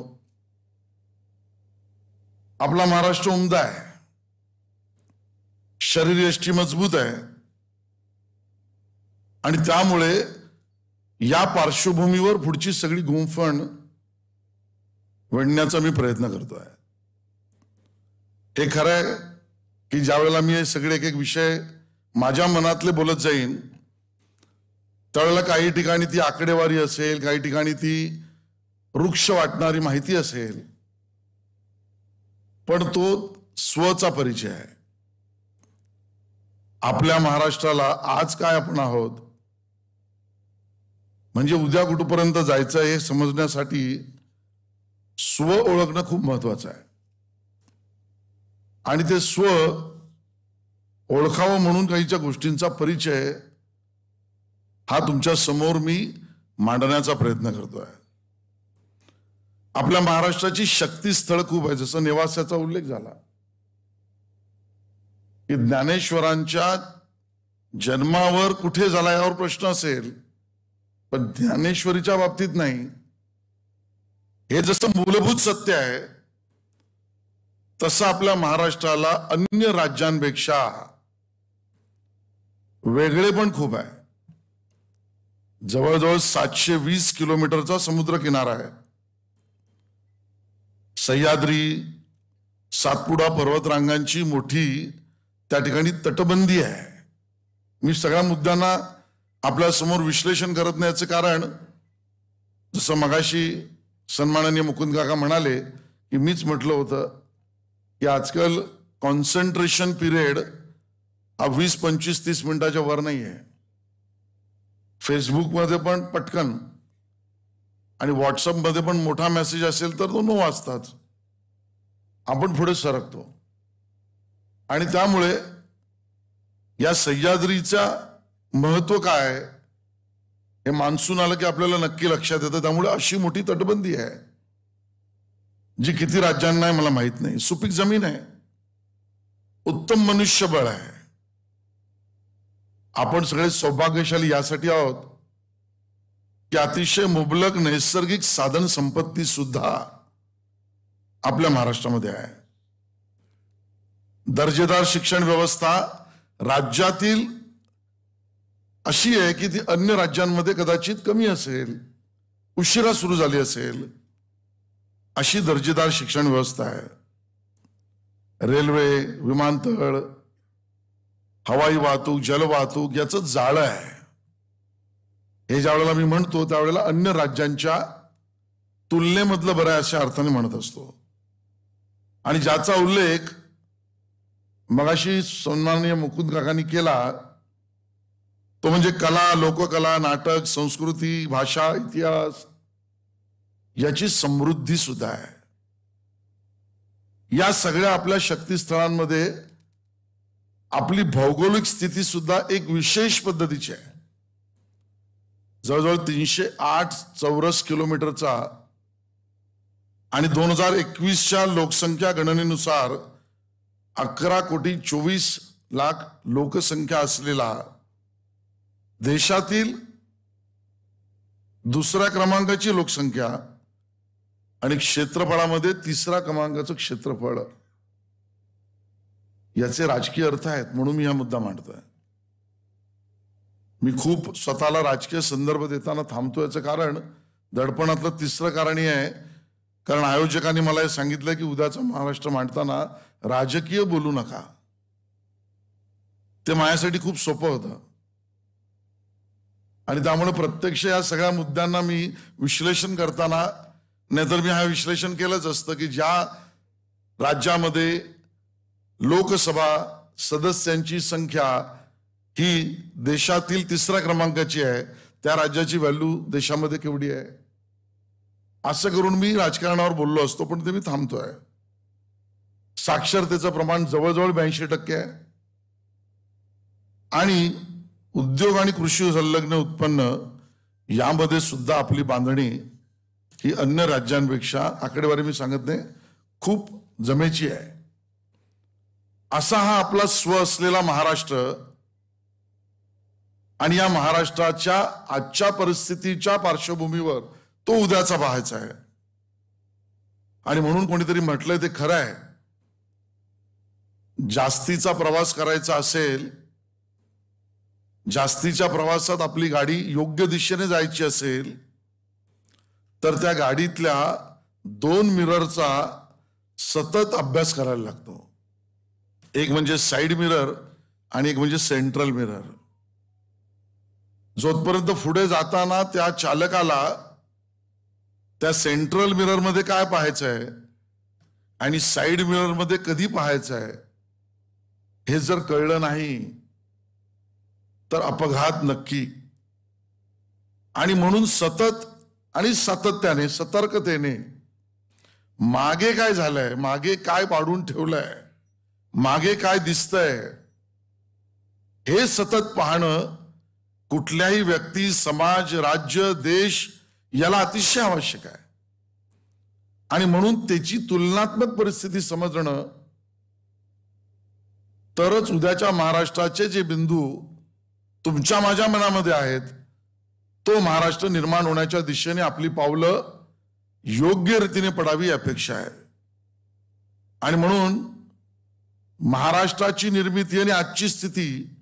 [SPEAKER 5] आपला महाराष्ट्र उमदा आहे, शरीरयष्टी मजबूत आहे. आणि त्यामुळे या पार्श्वभूमीवर पुढची सगळी गुंफण विणण्याचा मी प्रयत्न करतोय. हे खरं आहे की ज्या वेळेला मी हे सगळे एक एक विषय माझ्या मनातले बोलत जाईन, त्यावेळेला काही ठिकाणी ती आकडेवारी असेल, काही ठिकाणी ती वृक्ष वाटणारी माहिती असेल, पण तो स्वचा परिचय आहे. आपल्या महाराष्ट्राला आज काय आपण आहोत, म्हणजे उद्या कुठपर्यंत जायचं हे समजण्यासाठी स्व ओळखणं खूप महत्वाचं आहे. आणि ते स्व ओळखावं म्हणून काहीच्या गोष्टींचा परिचय हा तुमच्या समोर मी मांडण्याचा प्रयत्न करतोय. आपल्या महाराष्ट्राची शक्तीस्थळ खूप आहे. जसं नेवास्याचा उल्लेख झाला की ज्ञानेश्वरांच्या जन्मावर कुठे झाला यावर प्रश्न असेल, पण ज्ञानेश्वरीच्या बाबतीत नाही. हे जसं मूलभूत सत्य आहे तसं आपल्या महाराष्ट्राला अन्य राज्यांपेक्षा वेगळे पण खूप आहे. जवळजवळ 720 किलोमीटरचा समुद्र किनारा आहे. सह्याद्री, सातपुडा पर्वतरांगांची मोठी त्या ठिकाणी तटबंदी आहे. मी सगळ्या मुद्द्यांना आपल्या समोर विश्लेषण करत नाही याचं कारण, जसं मगाशी सन्माननीय मुकुंद काका म्हणाले की मीच म्हटलं होतं की आजकाल कॉन्सन्ट्रेशन पिरियड हा 20, 25, 30 मिनिटाच्या वर नाही आहे. फेसबुकमध्ये पण पटकन आणि व्हॉट्सअपमध्ये पण मोठा मेसेज असेल तर तो 9 वाजताच आपण पुढे सरकतो. आणि त्यामुळे या सह्याद्रीचा महत्व काय आहे हे मान्सून आलं की आपल्याला नक्की लक्षात येतं. त्यामुळे अशी मोठी तटबंदी आहे जी किती राज्यांना आहे मला माहित नाही. सुपीक जमीन आहे, उत्तम मनुष्यबळ आहे. आपण सगळे सौभाग्यशाली यासाठी आहोत की अतिशय मुबलक नैसर्गिक साधन संपत्ती सुद्धा आपल्या महाराष्ट्रामध्ये आहे. दर्जेदार शिक्षण व्यवस्था राज्यातील अशी आहे की ती अन्य राज्यांमध्ये कदाचित कमी असेल, उशिरा सुरू झाली असेल, अशी दर्जेदार शिक्षण व्यवस्था आहे. रेल्वे, विमानतळ, हवाई वाहतूक, जलवाहतूक याचं जाळं आहे. हे ज्या वेळेला मी म्हणतो त्यावेळेला अन्य राज्यांच्या तुलनेमधलं बरं आहे अशा अर्थाने म्हणत असतो. आणि ज्याचा उल्लेख मगाशी सन्माननीय मुकुंद काकांनी केला तो म्हणजे कला, लोककला, नाटक, संस्कृती, भाषा, इतिहास याची समृद्धी सुद्धा आहे. या सगळ्या आपल्या शक्तीस्थळांमध्ये आपली भौगोलिक स्थिती सुद्धा एक विशेष पद्धतीची आहे. जवळजवळ 308 चौरस किलोमीटरचा आणि 2021च्या लोकसंख्या गणनेनुसार 11,24,00,000 लोकसंख्या असलेला देशातील दुसऱ्या क्रमांकाची लोकसंख्या आणि क्षेत्रफळामध्ये 3रा क्रमांकाचं क्षेत्रफळ, याचे राजकीय अर्थ आहेत. म्हणून मी हा मुद्दा मांडतोय. मी खूप स्वतःला राजकीय संदर्भ देताना थांबतो. याचं कारण दडपणातलं 3रं कारण हे आहे, कारण आयोजकांनी मला हे सांगितलं की उद्याचं महाराष्ट्र मांडताना राजकीय बोलू नका. ते माझ्यासाठी खूप सोपं होतं आणि त्यामुळे प्रत्यक्ष या सगळ्या मुद्द्यांना मी विश्लेषण करताना, नाहीतर मी हा विश्लेषण केलंच असतं की ज्या राज्यामध्ये लोकसभा सदस्यांची संख्या ही देशातील 3ऱ्या क्रमांकाची आहे त्या राज्याची व्हॅल्यू देशामध्ये केवढी आहे, असं करून मी राजकारणावर बोललो असतो. पण ते मी थांबतोय. साक्षरतेचं प्रमाण जवळजवळ 82% आहे आणि उद्योग आणि कृषी संलग्न उत्पन्न यामध्ये सुद्धा आपली बांधणी ही अन्य राज्यांपेक्षा, आकडेवारी मी सांगत नाही, खूप जमेची आहे. असा हा आपला स्व असलेला महाराष्ट्र आणि या महाराष्ट्राच्या आजच्या परिस्थितीच्या पार्श्वभूमीवर तो उद्याचा पाहायचा आहे. आणि म्हणून कोणीतरी म्हटलंय ते खरं आहे, जास्तीचा प्रवास करायचा असेल, जास्तीच्या प्रवासात आपली गाडी योग्य दिशेने जायची असेल तर त्या गाडीतल्या 2 मिररचा सतत अभ्यास करायला लागतो. एक म्हणजे साइड मिरर आणि एक म्हणजे सेंट्रल मिरर. जोपर्यंत पुढे जाताना त्या चालकाला त्या सेंट्रल मिरर मध्ये काय पाहायचं आहे आणि साइड मिरर मध्ये कधी पाहायचं आहे हे जर कळलं नाही तर अपघात नक्की. आणि म्हणून सतत आणि सातत्याने सतर्कतेने मागे काय झालंय, मागे काय पाडून ठेवलंय, मागे काय दिसतंय हे सतत पाहणं कुठल्याही व्यक्ती, समाज, राज्य, देश याला अतिशय आवश्यक आहे. आणि म्हणून त्याची तुलनात्मक परिस्थिती समजणं तरच उद्याच्या महाराष्ट्राचे जे बिंदू तुमच्या माझ्या मनामध्ये आहेत तो महाराष्ट्र निर्माण होण्याच्या दिशेने आपली पावलं योग्य रीतीने पडावी अपेक्षा आहे. आणि म्हणून महाराष्ट्राची निर्मिती आणि आजची स्थिती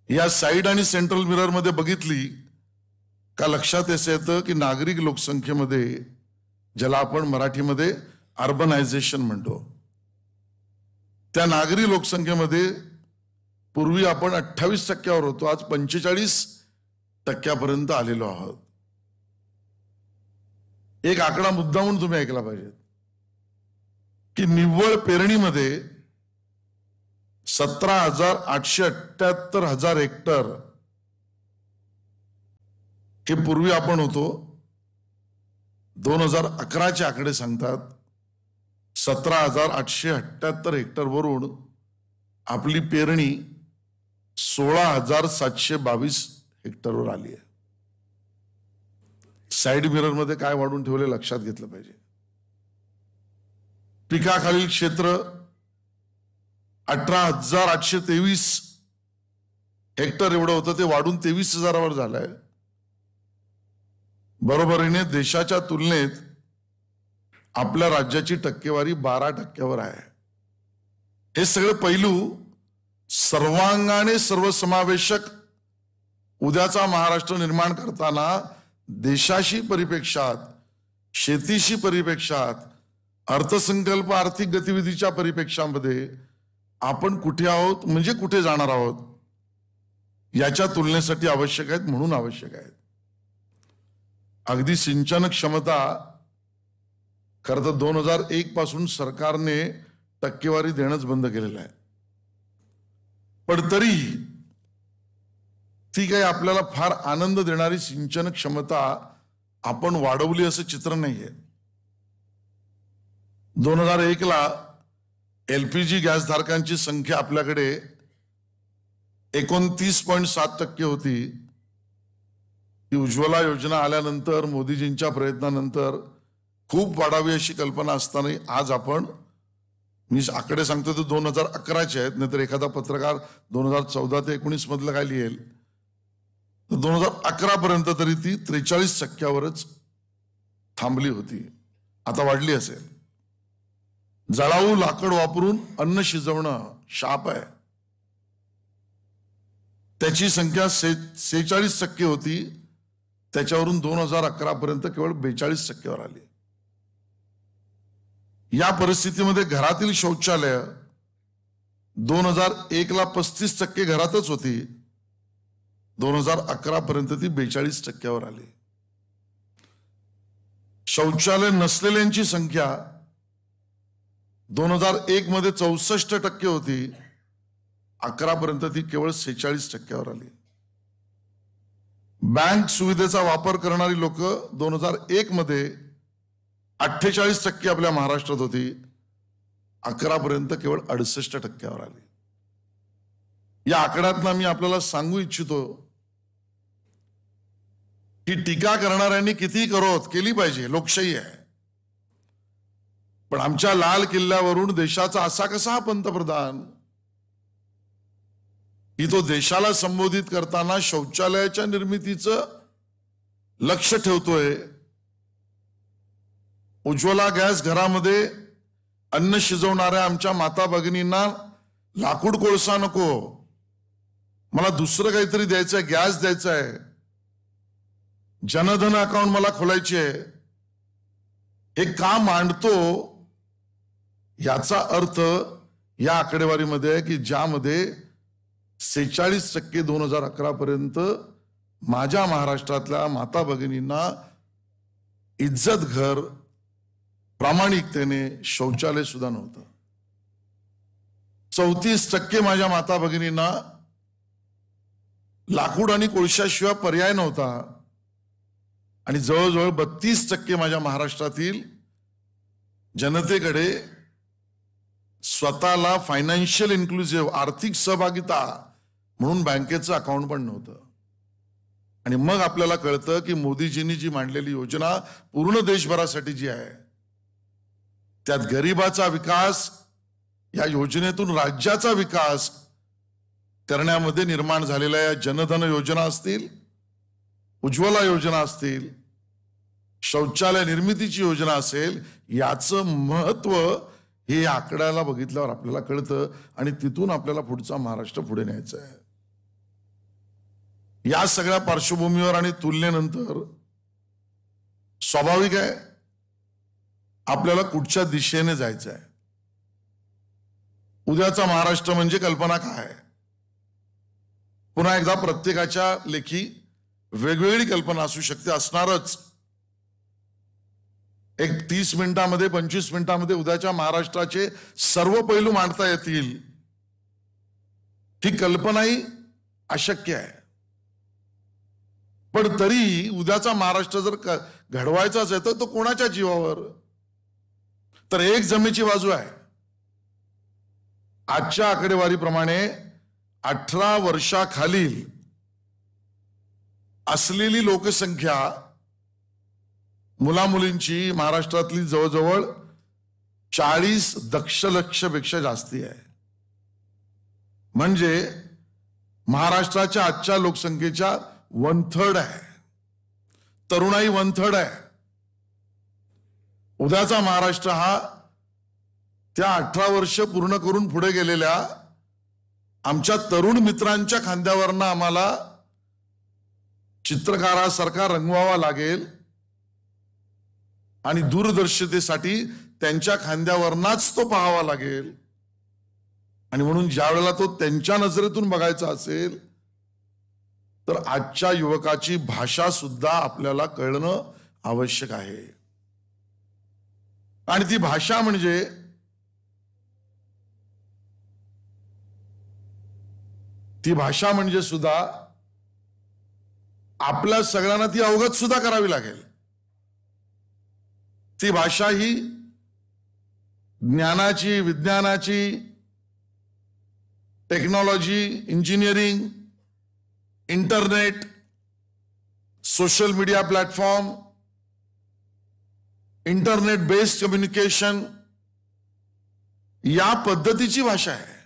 [SPEAKER 5] या साइड आणि सेंट्रल मिरर मध्ये बघितली का लक्षात असं येतं की नागरिक लोकसंख्येमध्ये, ज्याला आपण मराठीमध्ये अर्बनायझेशन म्हणतो, त्या नागरी लोकसंख्येमध्ये पूर्वी आपण 28% होतो, आज 45% आलेलो आहोत. एक आकडा मुद्दा म्हणून तुम्ही ऐकला पाहिजे की निव्वळ पेरणीमध्ये 17,878 हेक्टर हे पूर्वी आपण होतो. 2011चे आकडे सांगतात 17,878 हेक्टर वरून आपली पेरणी 16,722 हेक्टरवर आली आहे. साइड मिरर मध्ये काय वाढून ठेवले लक्षात घेतलं पाहिजे. पिकाखालील क्षेत्र 18,823 हेक्टर एवढं होतं, ते वाढून 23,000वर झालंय. बरोबरीने देशाच्या तुलनेत आपल्या राज्याची टक्केवारी 12%वर आहे. हे सगळे पैलू सर्वांगाने सर्वसमावेशक उद्याचा महाराष्ट्र निर्माण करताना देशाशी परिप्रेक्षात, शेतीशी परिप्रेक्षात, अर्थसंकल्प आर्थिक गतिविधीच्या परिप्रेक्षामध्ये आपण कुठे आहोत म्हणजे कुठे जाणार आहोत याच्या तुलनेसाठी आवश्यक आहेत, म्हणून आवश्यक आहेत. अगदी सिंचन क्षमता खरं तर 2001 पासून सरकारने टक्केवारी देणंच बंद केलेलं आहे, पण तरी ती काही आपल्याला फार आनंद देणारी सिंचन क्षमता आपण वाढवली असं चित्र नाहीये. 2001ला LPG गॅस धारकांची संख्या आपल्याकडे 29.7% होती. ती उज्ज्वला योजना आल्यानंतर, मोदीजींच्या प्रयत्नानंतर खूप वाढावी अशी कल्पना असताना आज आपण, मी आकडे सांगतो ते 2011चे आहेत, नाहीतर एखादा पत्रकार 2014 ते 19 मधलं काय लिहेल, 2011 पर्यंत तरी ती 43%वरच थांबली होती. आता वाढली असेल. जळाऊ लाकड वापरून अन्न शिजवणं शाप आहे. त्याची संख्या 46% होती, त्याच्यावरून 2011 पर्यंत केवळ 42%वर आली. या परिस्थितीमध्ये घरातील शौचालय 2001ला 35% घरातच होती, 2011 पर्यंत ती 42%वर आली. शौचालय नसलेल्यांची संख्या 2001 मध्ये 64% होती, 11 पर्यंत ती केवळ 46%वर आली. बँक सुविधेचा वापर करणारी लोक 2001 मध्ये 48% आपल्या महाराष्ट्रात होती, 11 पर्यंत केवळ 68%वर आली. या आकड्यातनं मी आपल्याला सांगू इच्छितो की टीका करणाऱ्यांनी किती केली पाहिजे, लोकशाही आहे, पण आमच्या लाल किल्ल्यावरून देशाचा असा कसा पंतप्रधान की तो देशाला संबोधित करताना शौचालयाच्या निर्मितीचं लक्ष ठेवतोय. उज्ज्वला गॅस घरामध्ये अन्न शिजवणाऱ्या आमच्या माता भगिनींना लाकूड कोळसा नको, मला दुसरं काहीतरी द्यायचंय, गॅस द्यायचा आहे, जनधन अकाउंट मला खोलायची आहे, हे का मांडतो याचा अर्थ या आकडेवारीमध्ये आहे की ज्यामध्ये 46% 2011 पर्यंत माझ्या महाराष्ट्रातल्या माता भगिनींना इज्जत घर, प्रामाणिकतेने शौचालय सुद्धा नव्हतं. 34% माझ्या माता भगिनींना लाकूड आणि कोळशाशिवाय पर्याय नव्हता. आणि जवळजवळ 32% माझ्या महाराष्ट्रातील जनतेकडे स्वतःला फायनान्शियल इन्क्लुसिव्ह, आर्थिक सहभागिता म्हणून बँकेचं अकाउंट पण नव्हतं. आणि मग आपल्याला कळतं की मोदीजींनी जी मांडलेली योजना पूर्ण देशभरासाठी जी आहे, त्यात गरिबाचा विकास, या योजनेतून राज्याचा विकास करण्यामध्ये निर्माण झालेल्या या जनधन योजना असतील, उज्ज्वला योजना असतील, शौचालय निर्मितीची योजना असेल, याचं महत्व हे या आकड्याला बघितल्यावर आपल्याला कळतं. आणि तिथून आपल्याला पुढचा महाराष्ट्र पुढे न्यायचा आहे. या सगळ्या पार्श्वभूमीवर आणि तुलनेनंतर स्वाभाविक आहे आपल्याला कुठच्या दिशेने जायचं आहे. उद्याचा महाराष्ट्र म्हणजे कल्पना काय? पुन्हा एकदा प्रत्येकाच्या लेखी वेगवेगळी कल्पना असू शकते, असणारच. एक 30 मिनिटांमध्ये 25 मिनिटांमध्ये उद्याच्या महाराष्ट्राचे सर्व पैलू मांडता येतील ही कल्पनाही अशक्य आहे. पण तरी उद्याचा महाराष्ट्र जर घडवायचाच आहे तर तो कोणाच्या जीवावर? तर एक जमेची बाजू आहे. आजच्या आकडेवारीप्रमाणे 18 वर्षाखालील असलेली लोकसंख्या मुलामुलींची महाराष्ट्रातली जवळजवळ 40 दशलक्षपेक्षा जास्ती आहे. म्हणजे महाराष्ट्राच्या आजच्या लोकसंख्येच्या 1/3 आहे. तरुणाई 1/3 आहे. उद्याचा महाराष्ट्र हा त्या 18 वर्ष पूर्ण करून पुढे गेलेल्या आमच्या तरुण मित्रांच्या खांद्यावरनं आम्हाला चित्रकारासारखा रंगवावा लागेल. आणि दूरदर्शितेसाठी त्यांच्या खांद्यावरनाच तो पाहावा लागेल. आणि म्हणून ज्या वेळेला तो त्यांच्या नजरेतून बघायचा असेल तर आजच्या युवकाची भाषा सुद्धा आपल्याला कळणं आवश्यक आहे. आणि ती भाषा म्हणजे सुद्धा आपल्या सगळ्यांना ती अवगत सुद्धा करावी लागेल. ती भाषा ही ज्ञानाची, विज्ञानाची, technology, engineering, internet, social media platform, internet based communication या पद्धतीची भाषा आहे.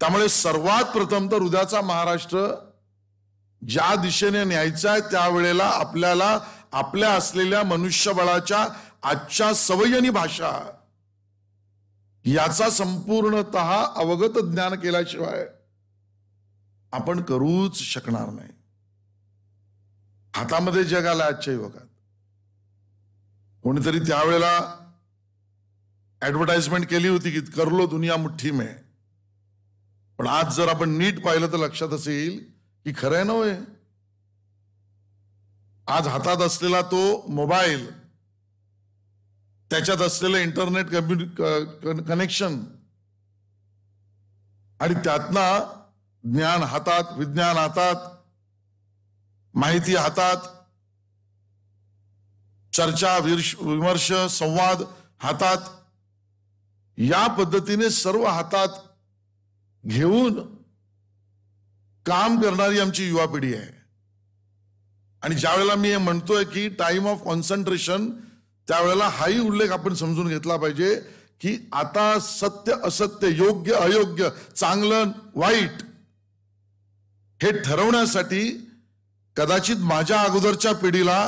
[SPEAKER 5] त्यामुळे सर्वात प्रथम तर उद्याचा महाराष्ट्र ज्या दिशेने न्यायचा आहे त्यावेळेला आपल्याला आपल्या असलेल्या मनुष्यबळाच्या आजच्या सवयी आणि भाषा याचा संपूर्णतः अवगत ज्ञान केल्याशिवाय आपण करूच शकणार नाही. हातामध्ये जग आलं आजच्या युवकात. कोणीतरी त्यावेळेला ऍडव्हर्टाइजमेंट केली होती की कर लो दुनिया मुठ्ठी में. पण आज जर आपण नीट पाहिलं तर लक्षात असेल की खरंय ना होय. आज हातात असलेला तो मोबाईल, त्याच्यात असलेलं इंटरनेट कनेक्शन आणि त्यातनं ज्ञान हातात, विज्ञान हातात, माहिती हातात, चर्चा, विमर्श, संवाद हातात, या पद्धतीने सर्व हातात घेऊन काम करणारी आमची युवा पिढी आहे. आणि ज्या वेळेला मी हे म्हणतोय की टाइम ऑफ कॉन्सन्ट्रेशन, त्यावेळेला हाही उल्लेख आपण समजून घेतला पाहिजे की आता सत्य असत्य, योग्य अयोग्य, चांगलं वाईट हे ठरवण्यासाठी कदाचित माझ्या अगोदरच्या पिढीला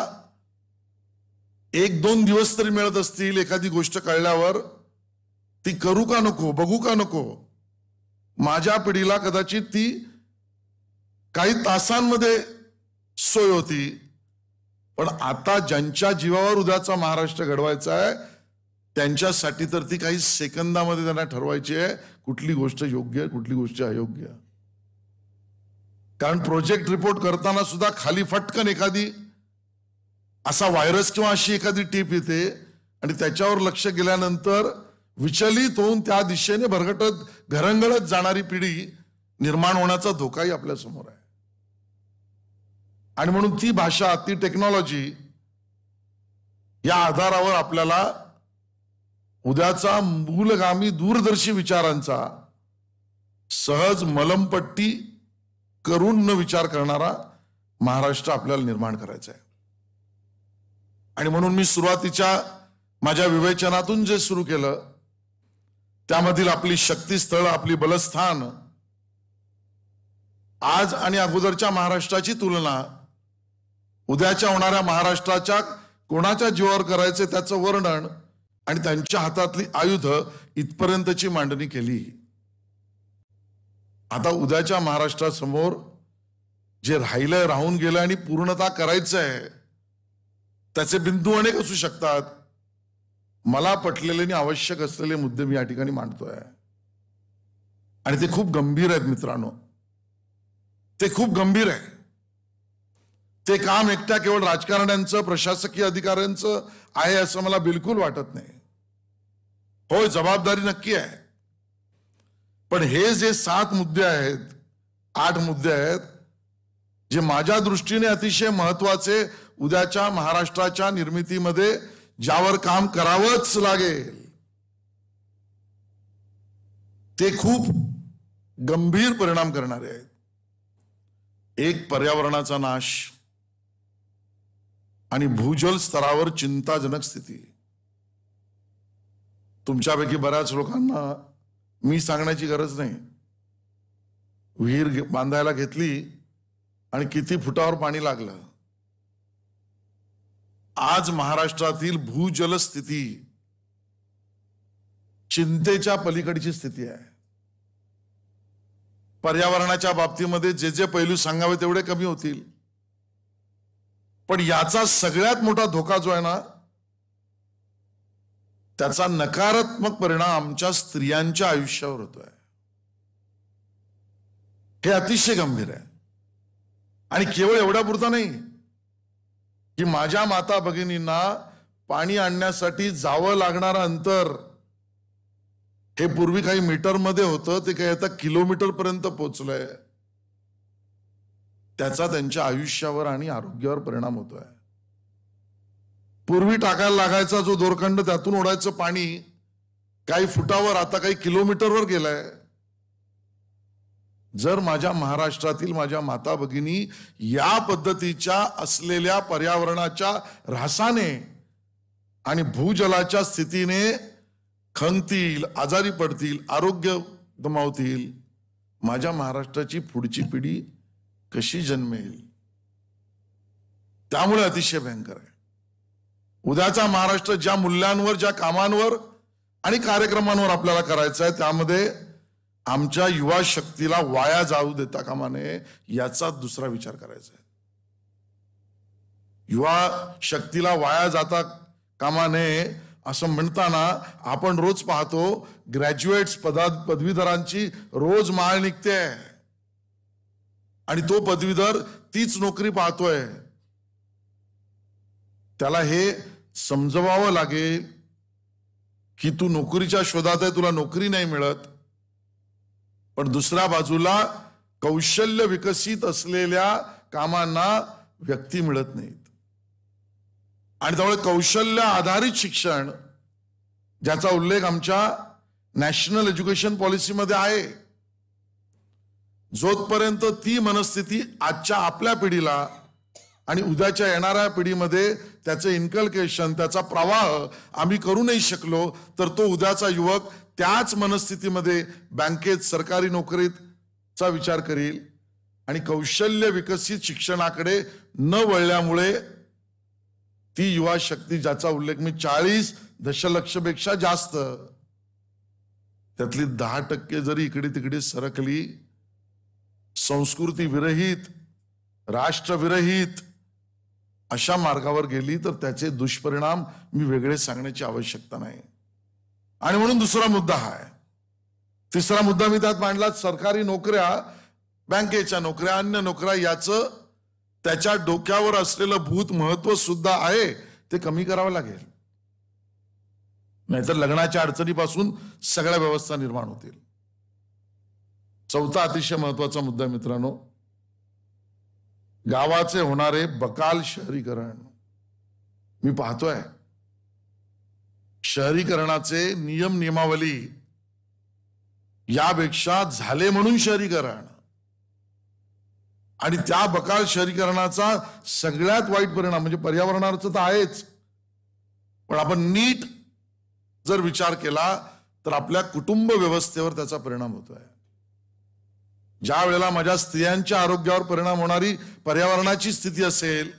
[SPEAKER 5] 1-2 दिवस तरी मिळत असतील एखादी गोष्ट कळल्यावर ती करू का नको, बघू का नको. माझ्या पिढीला कदाचित ती काही तासांमध्ये सोय होती. पण आता ज्यांच्या जीवावर उद्याचा महाराष्ट्र घडवायचा आहे त्यांच्यासाठी तर ती काही सेकंदामध्ये त्यांना ठरवायची आहे कुठली गोष्ट योग्य, कुठली गोष्ट अयोग्य. कारण प्रोजेक्ट रिपोर्ट करताना सुद्धा खाली फटकन एखादी असा व्हायरस किंवा अशी एखादी टीप येते आणि त्याच्यावर लक्ष गेल्यानंतर विचलित होऊन त्या दिशेने भरगटत घरंगळत जाणारी पिढी निर्माण होण्याचा धोकाही आपल्या समोर आहे. आणि म्हणून ती भाषा, ती टेक्नॉलॉजी या आधारावर आपल्याला उद्याचा मूलगामी दूरदर्शी विचारांचा सहज मलमपट्टी करून न विचार करणारा महाराष्ट्र आपल्याला निर्माण करायचा आहे. आणि म्हणून मी सुरुवातीच्या माझ्या विवेचनातून जे सुरू केलं त्यामधील आपली शक्तीस्थळ, आपली बलस्थान, आज आणि अगोदरच्या महाराष्ट्राची तुलना उद्याच्या होणाऱ्या महाराष्ट्राच्या कोणाच्या जीवावर करायचे त्याचं वर्णन आणि त्यांच्या हातातली आयुध इथपर्यंतची मांडणी केली. आता उद्याच्या महाराष्ट्रासमोर जे राहिलंय, राहून गेलं आणि पूर्णता करायचंय त्याचे बिंदू अनेक असू शकतात. मला पटलेले आणि आवश्यक असलेले मुद्दे मी या ठिकाणी मांडतोय आणि ते खूप गंभीर आहेत मित्रांनो, ते खूप गंभीर आहे. ते काम एकट्या केवळ राजकारण्यांचं, प्रशासकीय अधिकाऱ्यांचं आहे असं मला बिलकुल वाटत नाही. होय, जबाबदारी नक्की आहे, पण हे जे 7 मुद्दे आहेत, 8 मुद्दे आहेत जे माझ्या दृष्टीने अतिशय महत्वाचे, उद्याच्या महाराष्ट्राच्या निर्मितीमध्ये ज्यावर काम करावंच लागेल, ते खूप गंभीर परिणाम करणारे आहेत. एक, पर्यावरणाचा नाश आणि भूजल स्तरावर चिंताजनक स्थिती. तुमच्यापैकी बऱ्याच लोकांना मी सांगण्याची गरज नाही. विहीर बांधायला घेतली आणि किती फुटावर पाणी लागलं. आज महाराष्ट्रातील भूजल स्थिती चिंतेच्या पलीकडची स्थिती आहे. पर्यावरणाच्या बाबतीमध्ये जे जे पैलू सांगावे तेवढे कमी होतील, पण याचा सगळ्यात मोठा धोका जो आहे ना, त्याचा नकारात्मक परिणाम आमच्या स्त्रियांच्या आयुष्यावर होतोय. हे अतिशय गंभीर आहे. आणि केवळ एवढ्यापुरता नाही की माझ्या माता भगिनींना पाणी आणण्यासाठी जावं लागणारं अंतर हे पूर्वी काही मीटरमध्ये होतं, ते काही आता किलोमीटर पर्यंत पोहोचलंय. त्याचा त्यांच्या आयुष्यावर आणि आरोग्यावर परिणाम होतोय. पूर्वी टाकायला लागायचा जो दोरखंड, त्यातून ओढायचं पाणी काही फुटावर आता काही किलोमीटरवर गेलंय. जर माझ्या महाराष्ट्रातील माझ्या माता भगिनी या पद्धतीच्या असलेल्या पर्यावरणाच्या ऱ्हासाने आणि भूजलाच्या स्थितीने खंगतील, आजारी पडतील, आरोग्य गमावतील, माझ्या महाराष्ट्राची पुढची पिढी कशी जन्मेल? त्यामुळे अतिशय भयंकर आहे. उद्याचा महाराष्ट्र ज्या मूल्यांवर, ज्या कामांवर आणि कार्यक्रमांवर आपल्याला करायचं आहे, त्यामध्ये आमच्या युवा शक्तीला वाया जाऊ देता कामा नये, याचा दुसरा विचार करायचा आहे. युवा शक्तीला वाया जाता कामा नये असं म्हणताना आपण रोज पाहतो ग्रॅज्युएट्स, पदवीधरांची रोज माळ निघते आणि तो पदवीधर तीच नोकरी पाहतोय. त्याला हे समजवावं लागेल की तू नोकरीच्या शोधात आहे, तुला नोकरी नाही मिळत, पण दुसऱ्या बाजूला कौशल्य विकसित असलेल्या कामांना व्यक्ती मिळत नाहीत. आणि त्यामुळे कौशल्य आधारित शिक्षण, ज्याचा उल्लेख आमच्या नॅशनल एज्युकेशन पॉलिसीमध्ये आहे, जोपर्यंत ती मनस्थिती आजच्या आपल्या पिढीला आणि उद्याच्या येणाऱ्या पिढीमध्ये त्याचं इन्कल्केशन, त्याचा प्रवाह आम्ही करू नाही शकलो, तर तो उद्याचा युवक त्याच मनस्थितीमध्ये बँकेत, सरकारी नोकरीचा विचार करील आणि कौशल्य विकसित शिक्षणाकडे न वळल्यामुळे ती युवा शक्ती, ज्याचा उल्लेख मी 40 दशलक्षपेक्षा जास्त, त्यातली 10% जरी इकडे तिकडे सरकली, संस्कृती विरहित, राष्ट्रविरहित अशा मार्गावर गेली, तर त्याचे दुष्परिणाम मी वेगळे सांगण्याची आवश्यकता नाही. आणि म्हणून दुसरा मुद्दा हा आहे. तिसरा मुद्दा मी त्यात मांडला, सरकारी नोकऱ्या बँकेच्या नोकऱ्या, अन्य नोकऱ्या, याचं त्याच्या डोक्यावर असलेलं भूत महत्व सुद्धा आहे ते कमी करावं लागेल. नाहीतर लग्नाच्या अडचणीपासून सगळ्या व्यवस्था निर्माण होतील. चौथा अतिशय महत्वाचा मुद्दा मित्रांनो, गावाचे होणारे बकाल शहरीकरण. मी पाहतोय शहरीकरणाचे नियम नियमावली यापेक्षा झाले म्हणून शहरीकरण, आणि त्या बकाल शहरीकरणाचा सगळ्यात वाईट परिणाम म्हणजे पर्यावरणाचा तर आहेच, पण आपण नीट जर विचार केला तर आपल्या कुटुंब व्यवस्थेवर त्याचा परिणाम होतोय. ज्या वेळेला माझ्या स्त्रियांच्या आरोग्यावर परिणाम होणारी पर्यावरणाची स्थिती असेल,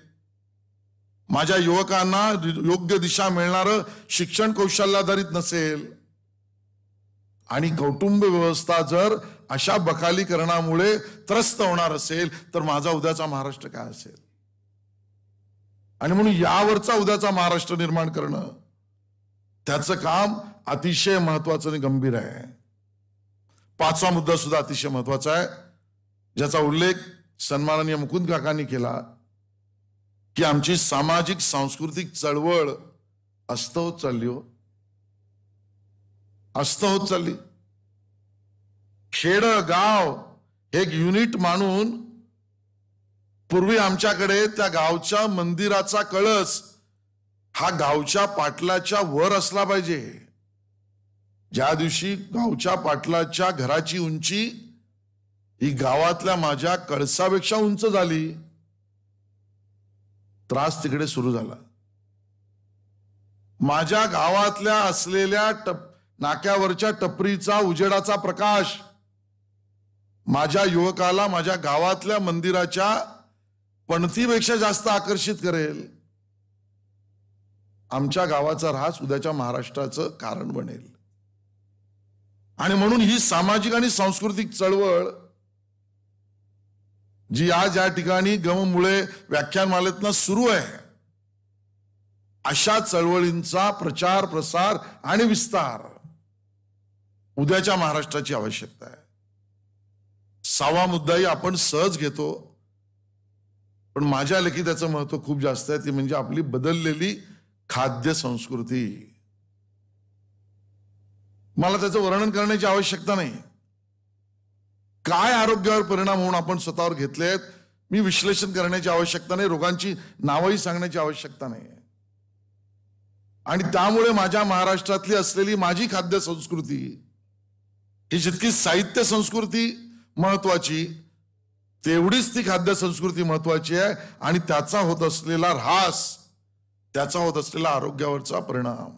[SPEAKER 5] माझ्या युवकांना योग्य दिशा मिळणारं शिक्षण कौशल्याधारित नसेल, आणि कौटुंब व्यवस्था जर अशा बकालीकरणामुळे त्रस्त होणार असेल, तर माझा उद्याचा महाराष्ट्र काय असेल. आणि म्हणून यावरचा उद्याचा महाराष्ट्र निर्माण करणं, त्याचं काम अतिशय महत्वाचं आणि गंभीर आहे. पाचवा मुद्दा सुद्धा अतिशय महत्वाचा आहे, ज्याचा उल्लेख सन्माननीय मुकुंद काकांनी केला, की आमची सामाजिक सांस्कृतिक चळवळ अस्त होत चालली हो, अस्त होत चालली. खेड गाव एक युनिट मानून पूर्वी आमच्याकडे त्या गावच्या मंदिराचा कळस हा गावच्या पाटलाच्या वर असला पाहिजे. ज्या दिवशी गावच्या पाटलाच्या घराची उंची ही गावातल्या माझ्या कळसापेक्षा उंच झाली, त्रास तिकडे सुरू झाला. माझ्या गावातल्या असलेल्या नाक्यावरच्या टपरीचा उजेडाचा प्रकाश माझ्या युवकाला माझ्या गावातल्या मंदिराच्या पणतीपेक्षा जास्त आकर्षित करेल. आमच्या गावाचा ऱ्हास उद्याच्या महाराष्ट्राचं कारण बनेल. आणि म्हणून ही सामाजिक आणि सांस्कृतिक चळवळ जी आज या ठिकाणी गममुळे व्याख्यानमालेतनं सुरू आहे, अशा चळवळींचा प्रचार प्रसार आणि विस्तार उद्याच्या महाराष्ट्राची आवश्यकता आहे. सहावा मुद्दाही आपण सहज घेतो, पण माझ्या लेखी त्याचं महत्व खूप जास्त आहे. ती म्हणजे आपली बदललेली खाद्य संस्कृती. मला त्याचं वर्णन करण्याची आवश्यकता नाही. काय आरोग्यावर परिणाम होऊन आपण स्वतःवर घेतलेत मी विश्लेषण करण्याची आवश्यकता नाही, रोगांची नावही सांगण्याची आवश्यकता नाही. आणि त्यामुळे माझ्या महाराष्ट्रातली असलेली माझी खाद्य संस्कृती ही जितकी साहित्य संस्कृती महत्वाची, तेवढीच ती खाद्य संस्कृती महत्वाची आहे. आणि त्याचा होत असलेला ऱ्हास, त्याचा होत असलेला आरोग्यावरचा परिणाम.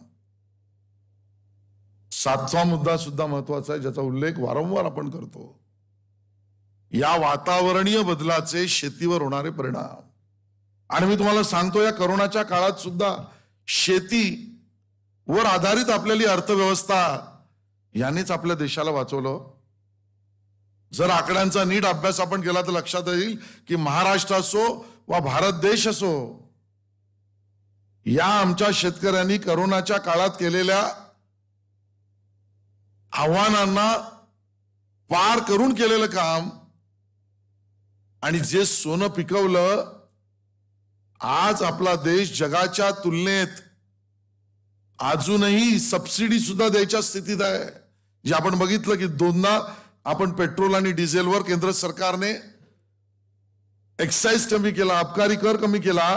[SPEAKER 5] सातवा मुद्दा सुद्धा महत्वाचा आहे, ज्याचा उल्लेख वारंवार आपण करतो, या वातावरणीय बदलाचे शेतीवर होणारे परिणाम. आणि मी तुम्हाला सांगतो, या कोरोनाच्या काळात सुद्धा शेतीवर आधारित आपल्याली अर्थव्यवस्था यानेच आपल्या देशाला वाचवलं. जर आकड्यांचा नीट अभ्यास आपण केला तर लक्षात येईल की महाराष्ट्र असो वा भारत देश असो, या आमच्या शेतकऱ्यांनी कोरोनाच्या काळात केलेल्या आव्हानांना पार करून केलेलं काम आणि जे सोनं पिकवलं, आज आपला देश जगाच्या तुलनेत अजूनही सबसिडी सुद्धा द्यायच्या स्थितीत आहे. जे आपण बघितलं की दोनदा आपण पेट्रोल आणि डिझेलवर केंद्र सरकारने एक्साईज कमी केला, अबकारी कर कमी केला.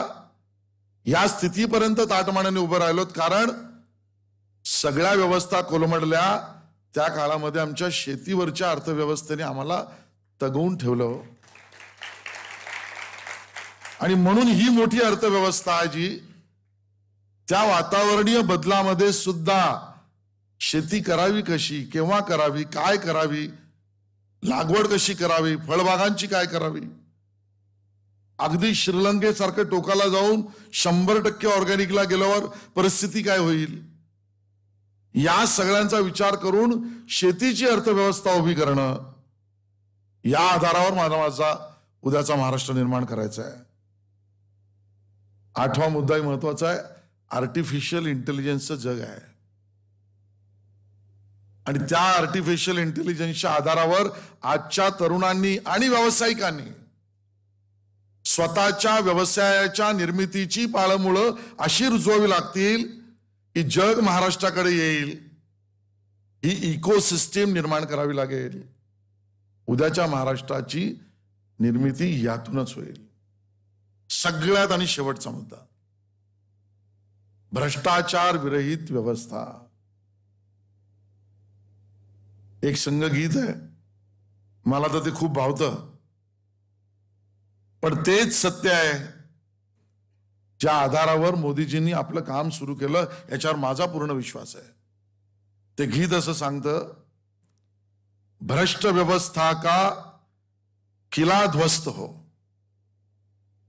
[SPEAKER 5] या स्थितीपर्यंत ताटमानाने उभं राहिलोत, कारण सगळ्या व्यवस्था कोलमडल्या. त्या काळामध्ये आमच्या शेतीवरच्या अर्थव्यवस्थेने आम्हाला तगवून ठेवलं. आणि म्हणून ही मोठी अर्थव्यवस्था आहे जी त्या वातावरणीय बदलामध्ये सुद्धा शेती करावी कशी, केव्हा करावी, काय करावी, लागवड कशी करावी, फळबागांची काय करावी, अगदी श्रीलंकेसारखं टोकाला जाऊन 100% ऑर्गॅनिकला गेल्यावर परिस्थिती काय होईल, या सगळ्यांचा विचार करून शेतीची अर्थव्यवस्था उभी करणं, या आधारावर माझा उद्याचा महाराष्ट्र निर्माण करायचा आहे. आठवा मुद्दाही महत्वाचा आहे, आर्टिफिशियल इंटेलिजन्सचं जग आहे. आणि त्या आर्टिफिशियल इंटेलिजन्सच्या आधारावर आजच्या तरुणांनी आणि व्यावसायिकांनी स्वतःच्या व्यवसायाच्या निर्मितीची पाळंमुळं अशी रुजवावी लागतील की जग महाराष्ट्राकडे येईल. ही इकोसिस्टीम निर्माण करावी लागेल. उद्याच्या महाराष्ट्राची निर्मिती यातूनच होईल. सगळ्यात आणि शेवटचा मुद्दा, भ्रष्टाचार विरहित व्यवस्था. एक संघगीत आहे, मला तर ते खूप भावतं, पण तेच सत्य आहे ज्या आधारावर मोदीजींनी आपलं काम सुरू केलं, याच्यावर माझा पूर्ण विश्वास आहे. ते गीत असं सांगतं, भ्रष्ट व्यवस्था का किला ध्वस्त हो,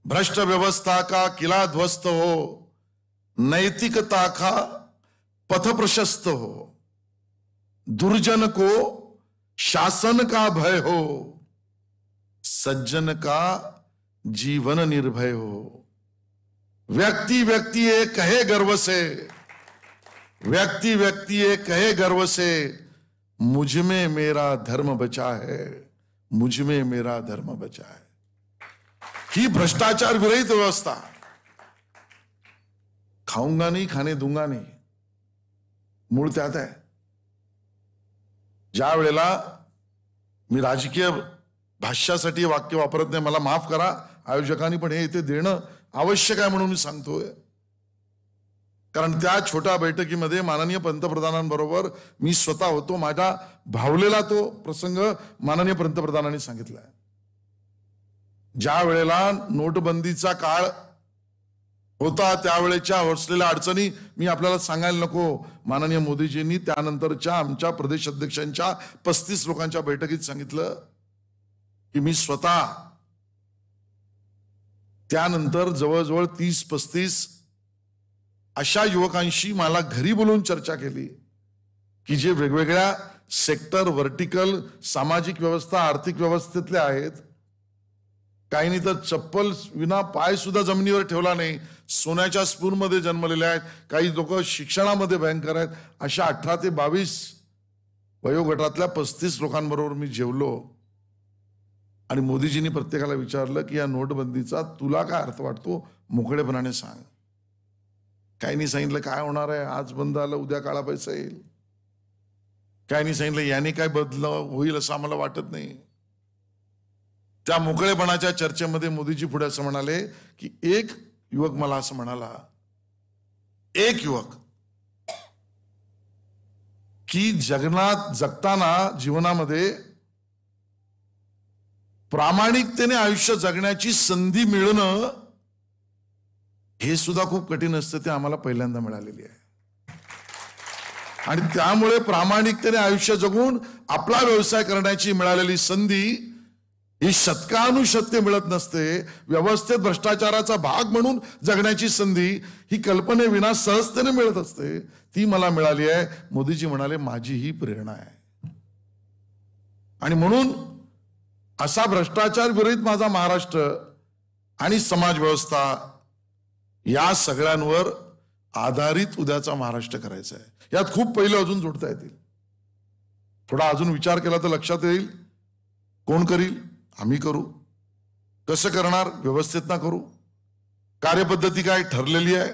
[SPEAKER 5] भ्रष्ट व्यवस्था का किला ध्वस्त हो, नैतिकता का पथ प्रशस्त हो, दुर्जन को शासन का भय हो, सज्जन का जीवन निर्भय हो. व्यक्ति व्यक्ति ये कहे गर्व से, व्यक्ति व्यक्ति ये कहे गर्व से, मुझ में मेरा धर्म बचा है, मुझ में मेरा धर्म बचा है. ही भ्रष्टाचार विरहित व्यवस्था. खाऊंगा नहीं खाने दूंगा नहीं, मूळ त्यात आहे. ज्या वेळेला मी राजकीय भाष्यासाठी वाक्य वापरत नाही, मला माफ करा आयोजकांनी, पण हे इथे देणं आवश्यक आहे म्हणून मी सांगतोय. कारण त्या छोट्या बैठकीमध्ये माननीय पंतप्रधानांबरोबर मी स्वतः होतो. माझा भावलेला तो प्रसंग माननीय पंतप्रधानांनी सांगितलाय. ज्या वेळेला नोटबंदीचा काळ होता त्यावेळेच्या असलेल्या अडचणी मी आपल्याला सांगायला नको, माननीय मोदीजींनी त्यानंतरच्या आमच्या प्रदेश अध्यक्षांच्या 35 लोकांच्या बैठकीत सांगितलं की मी स्वतः त्यानंतर जवळजवळ 30-35 अशा युवकांशी मला घरी बोलून चर्चा केली की जे वेगवेगळ्या सेक्टर, व्हर्टिकल, सामाजिक व्यवस्था, आर्थिक व्यवस्थेतले आहेत. काहींनी तर चप्पल विना पाय सुद्धा जमिनीवर ठेवला नाही, सोन्याच्या स्पून मध्ये जन्मलेले आहेत. काही लोक शिक्षणामध्ये भयंकर आहेत. अशा 18 ते 22 वयोगटातल्या 35 लोकांबरोबर मी जेवलो आणि मोदीजींनी प्रत्येकाला विचारलं की या नोटबंदीचा तुला काय अर्थ वाटतो, मोकळेपणाने सांग. काहींनी सांगितलं काय होणार आहे, आज बंद आलं उद्या काळा पैसा येईल. काहींनी सांगितलं याने काय बदल होईल असं आम्हाला वाटत नाही. त्या मोकळेपणाच्या चर्चेमध्ये मोदीजी पुढे असं म्हणाले की एक युवक मला असं म्हणाला, एक युवक की जगताना जीवनामध्ये प्रामाणिकतेने आयुष्य जगण्याची संधी मिळणं हे सुद्धा खूप कठीण असतं. ते आम्हाला पहिल्यांदा मिळालेली आहे. आणि त्यामुळे प्रामाणिकतेने आयुष्य जगून आपला व्यवसाय करण्याची मिळालेली संधी ही शतकानुशतके मिळत नसते. व्यवस्थेत भ्रष्टाचाराचा भाग म्हणून जगण्याची संधी ही कल्पनेविना सहजतेने मिळत असते. ती मला मिळाली आहे. मोदीजी म्हणाले माझी ही प्रेरणा आहे. आणि म्हणून असा भ्रष्टाचार विरहित माझा महाराष्ट्र आणि समाज व्यवस्था या सगळ्यांवर आधारित उद्याचा महाराष्ट्र करायचा आहे. यात खूप पहिले अजून जोडता येतील. थोडा अजून विचार केला तर लक्षात येईल. कोण करील? आम्ही करू. कसं करणार? व्यवस्थित ना करू. कार्यपद्धती काय ठरलेली आहे.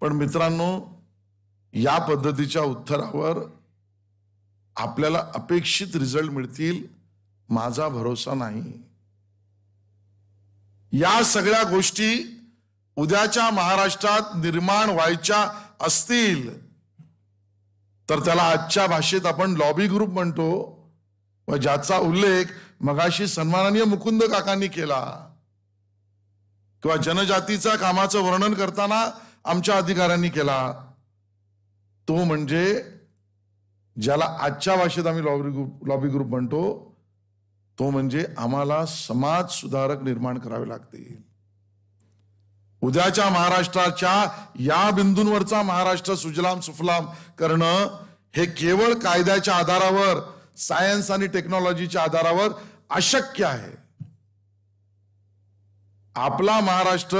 [SPEAKER 5] पण मित्रांनो, या पद्धतीच्या उत्तरावर आपल्याला अपेक्षित रिझल्ट मिळतील माझा भरोसा नाही. या सगळ्या गोष्टी उद्याच्या महाराष्ट्रात निर्माण व्हायच्या असतील तर त्याला आजच्या भाषेत आपण लॉबी ग्रुप म्हणतो, व ज्याचा उल्लेख मगाशी सन्माननीय मुकुंद काकांनी केला, किंवा जनजातीचा कामाचं वर्णन करताना आमच्या अधिकाऱ्यांनी केला, तो म्हणजे ज्याला आजच्या भाषेत आम्ही लॉबी ग्रुप म्हणतो, तो म्हणजे आम्हाला समाज सुधारक निर्माण करावे लागतील. उद्याच्या महाराष्ट्राच्या या बिंदूंवरचा महाराष्ट्र सुजलाम सुफलाम करणं हे केवळ कायद्याच्या आधारावर, सायन्स आणि टेक्नॉलॉजीच्या आधारावर अशक्य आहे. आपला महाराष्ट्र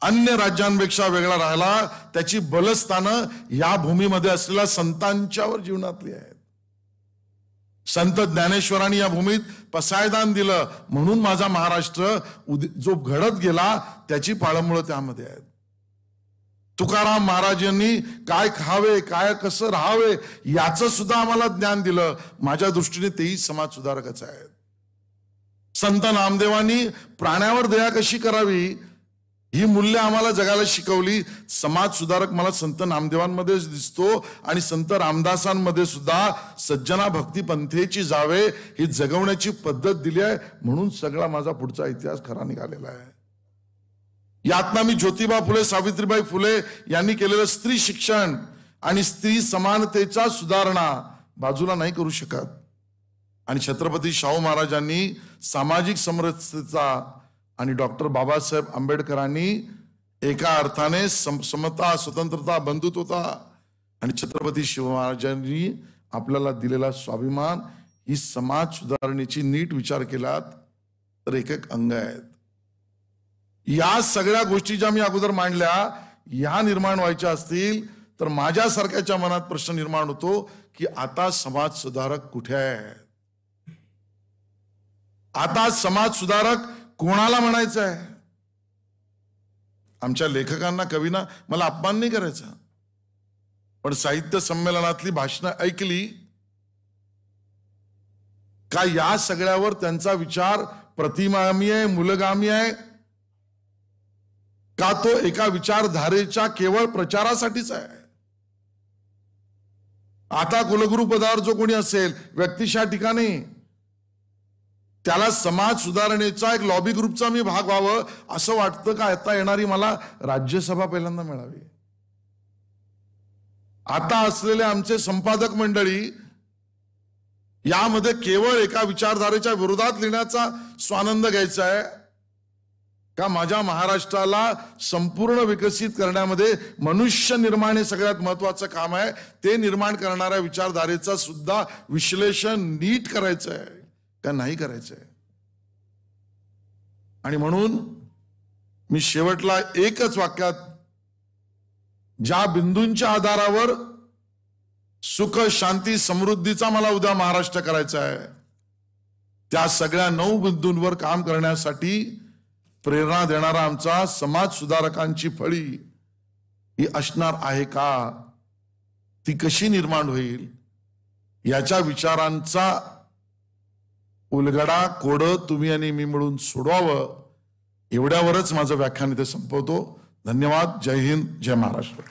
[SPEAKER 5] अन्य राज्यांपेक्षा वेगळा राहिला त्याची बलस्थानं या भूमीमध्ये असलेल्या संतांच्यावर जीवनातली आहेत. संत ज्ञानेश्वरांनी या भूमीत पसायदान दिलं म्हणून माझा महाराष्ट्र जो घडत गेला त्याची पाळंमुळं त्यामध्ये आहेत. तुकाराम महाराजांनी काय खावे काय कसं राहावे याचं सुद्धा आम्हाला ज्ञान दिलं. माझ्या दृष्टीने तेही समाज सुधारकच आहेत. संत नामदेवांनी प्राण्यावर दया कशी करावी ही मूल्य आम्हाला जगाला शिकवली. समाज सुधारक मला संत नामदेवांमध्ये दिसतो आणि संत रामदासांमध्ये सुद्धा सज्जना भक्ती पंथेची जावे ही जगवण्याची पद्धत दिली आहे. म्हणून सगळा माझा पुढचा इतिहास खरा निघालेला आहे. यातना मी ज्योतिबा फुले सावित्रीबाई फुले यांनी केलेलं स्त्री शिक्षण आणि स्त्री समानतेचा सुधारणा बाजूला नाही करू शकत. आणि छत्रपती शाहू महाराजांनी सामाजिक समरसतेचा आणि डॉक्टर बाबासाहेब आंबेडकरांनी एका अर्थाने समता स्वतंत्रता बंधुत्वता आणि छत्रपती शिव महाराजांनी आपल्याला दिलेला स्वाभिमान ही समाज सुधारणेची नीट विचार केलात तर एक एक अंग आहेत. या सगळ्या गोष्टी ज्या मी अगोदर मांडल्या या निर्माण व्हायच्या असतील तर माझ्यासारख्याच्या मनात प्रश्न निर्माण होतो की आता समाज सुधारक कुठे आहे. आता समाज सुधारक कोणाला म्हणायचं आहे. आमच्या लेखकांना कवींना मला अपमान नाही करायचा पण साहित्य संमेलनातली भाषणं ऐकली का या सगळ्यावर त्यांचा विचार प्रतिगामी आहे मूलगामी आहे का तो एका विचारधारेच्या केवळ प्रचारासाठीच आहे. आता कुलगुरू पदावर जो कोणी असेल व्यक्तिशः ठिकाणी त्याला समाज सुधारणेचा एक लॉबी ग्रुपचा मी भाग व्हावं असं वाटतं का आता येणारी मला राज्यसभा पहिल्यांदा मिळावी. आता असलेले आमचे संपादक मंडळी यामध्ये केवळ एका विचारधारेच्या विरोधात लिहिण्याचा स्वानंद घ्यायचा आहे का माझ्या महाराष्ट्राला संपूर्ण विकसित करण्यामध्ये मनुष्य निर्माण हे सगळ्यात महत्वाचं काम आहे. ते निर्माण करणाऱ्या विचारधारेचा सुद्धा विश्लेषण नीट करायचं आहे का नाही करायचंय. आणि म्हणून मी शेवटला एकच वाक्यात ज्या बिंदूंच्या आधारावर सुख शांती समृद्धीचा मला उद्या महाराष्ट्र करायचा आहे त्या सगळ्या 9 बिंदूंवर काम करण्यासाठी प्रेरणा देणारा आमचा समाज सुधारकांची फळी ही असणार आहे का ती कशी निर्माण होईल याच्या विचारांचा उलगडा कोडं तुम्ही आणि मी मिळून सोडवावं एवढ्यावरच माझं व्याख्यान इथे संपवतो. धन्यवाद. जय हिंद. जय महाराष्ट्र.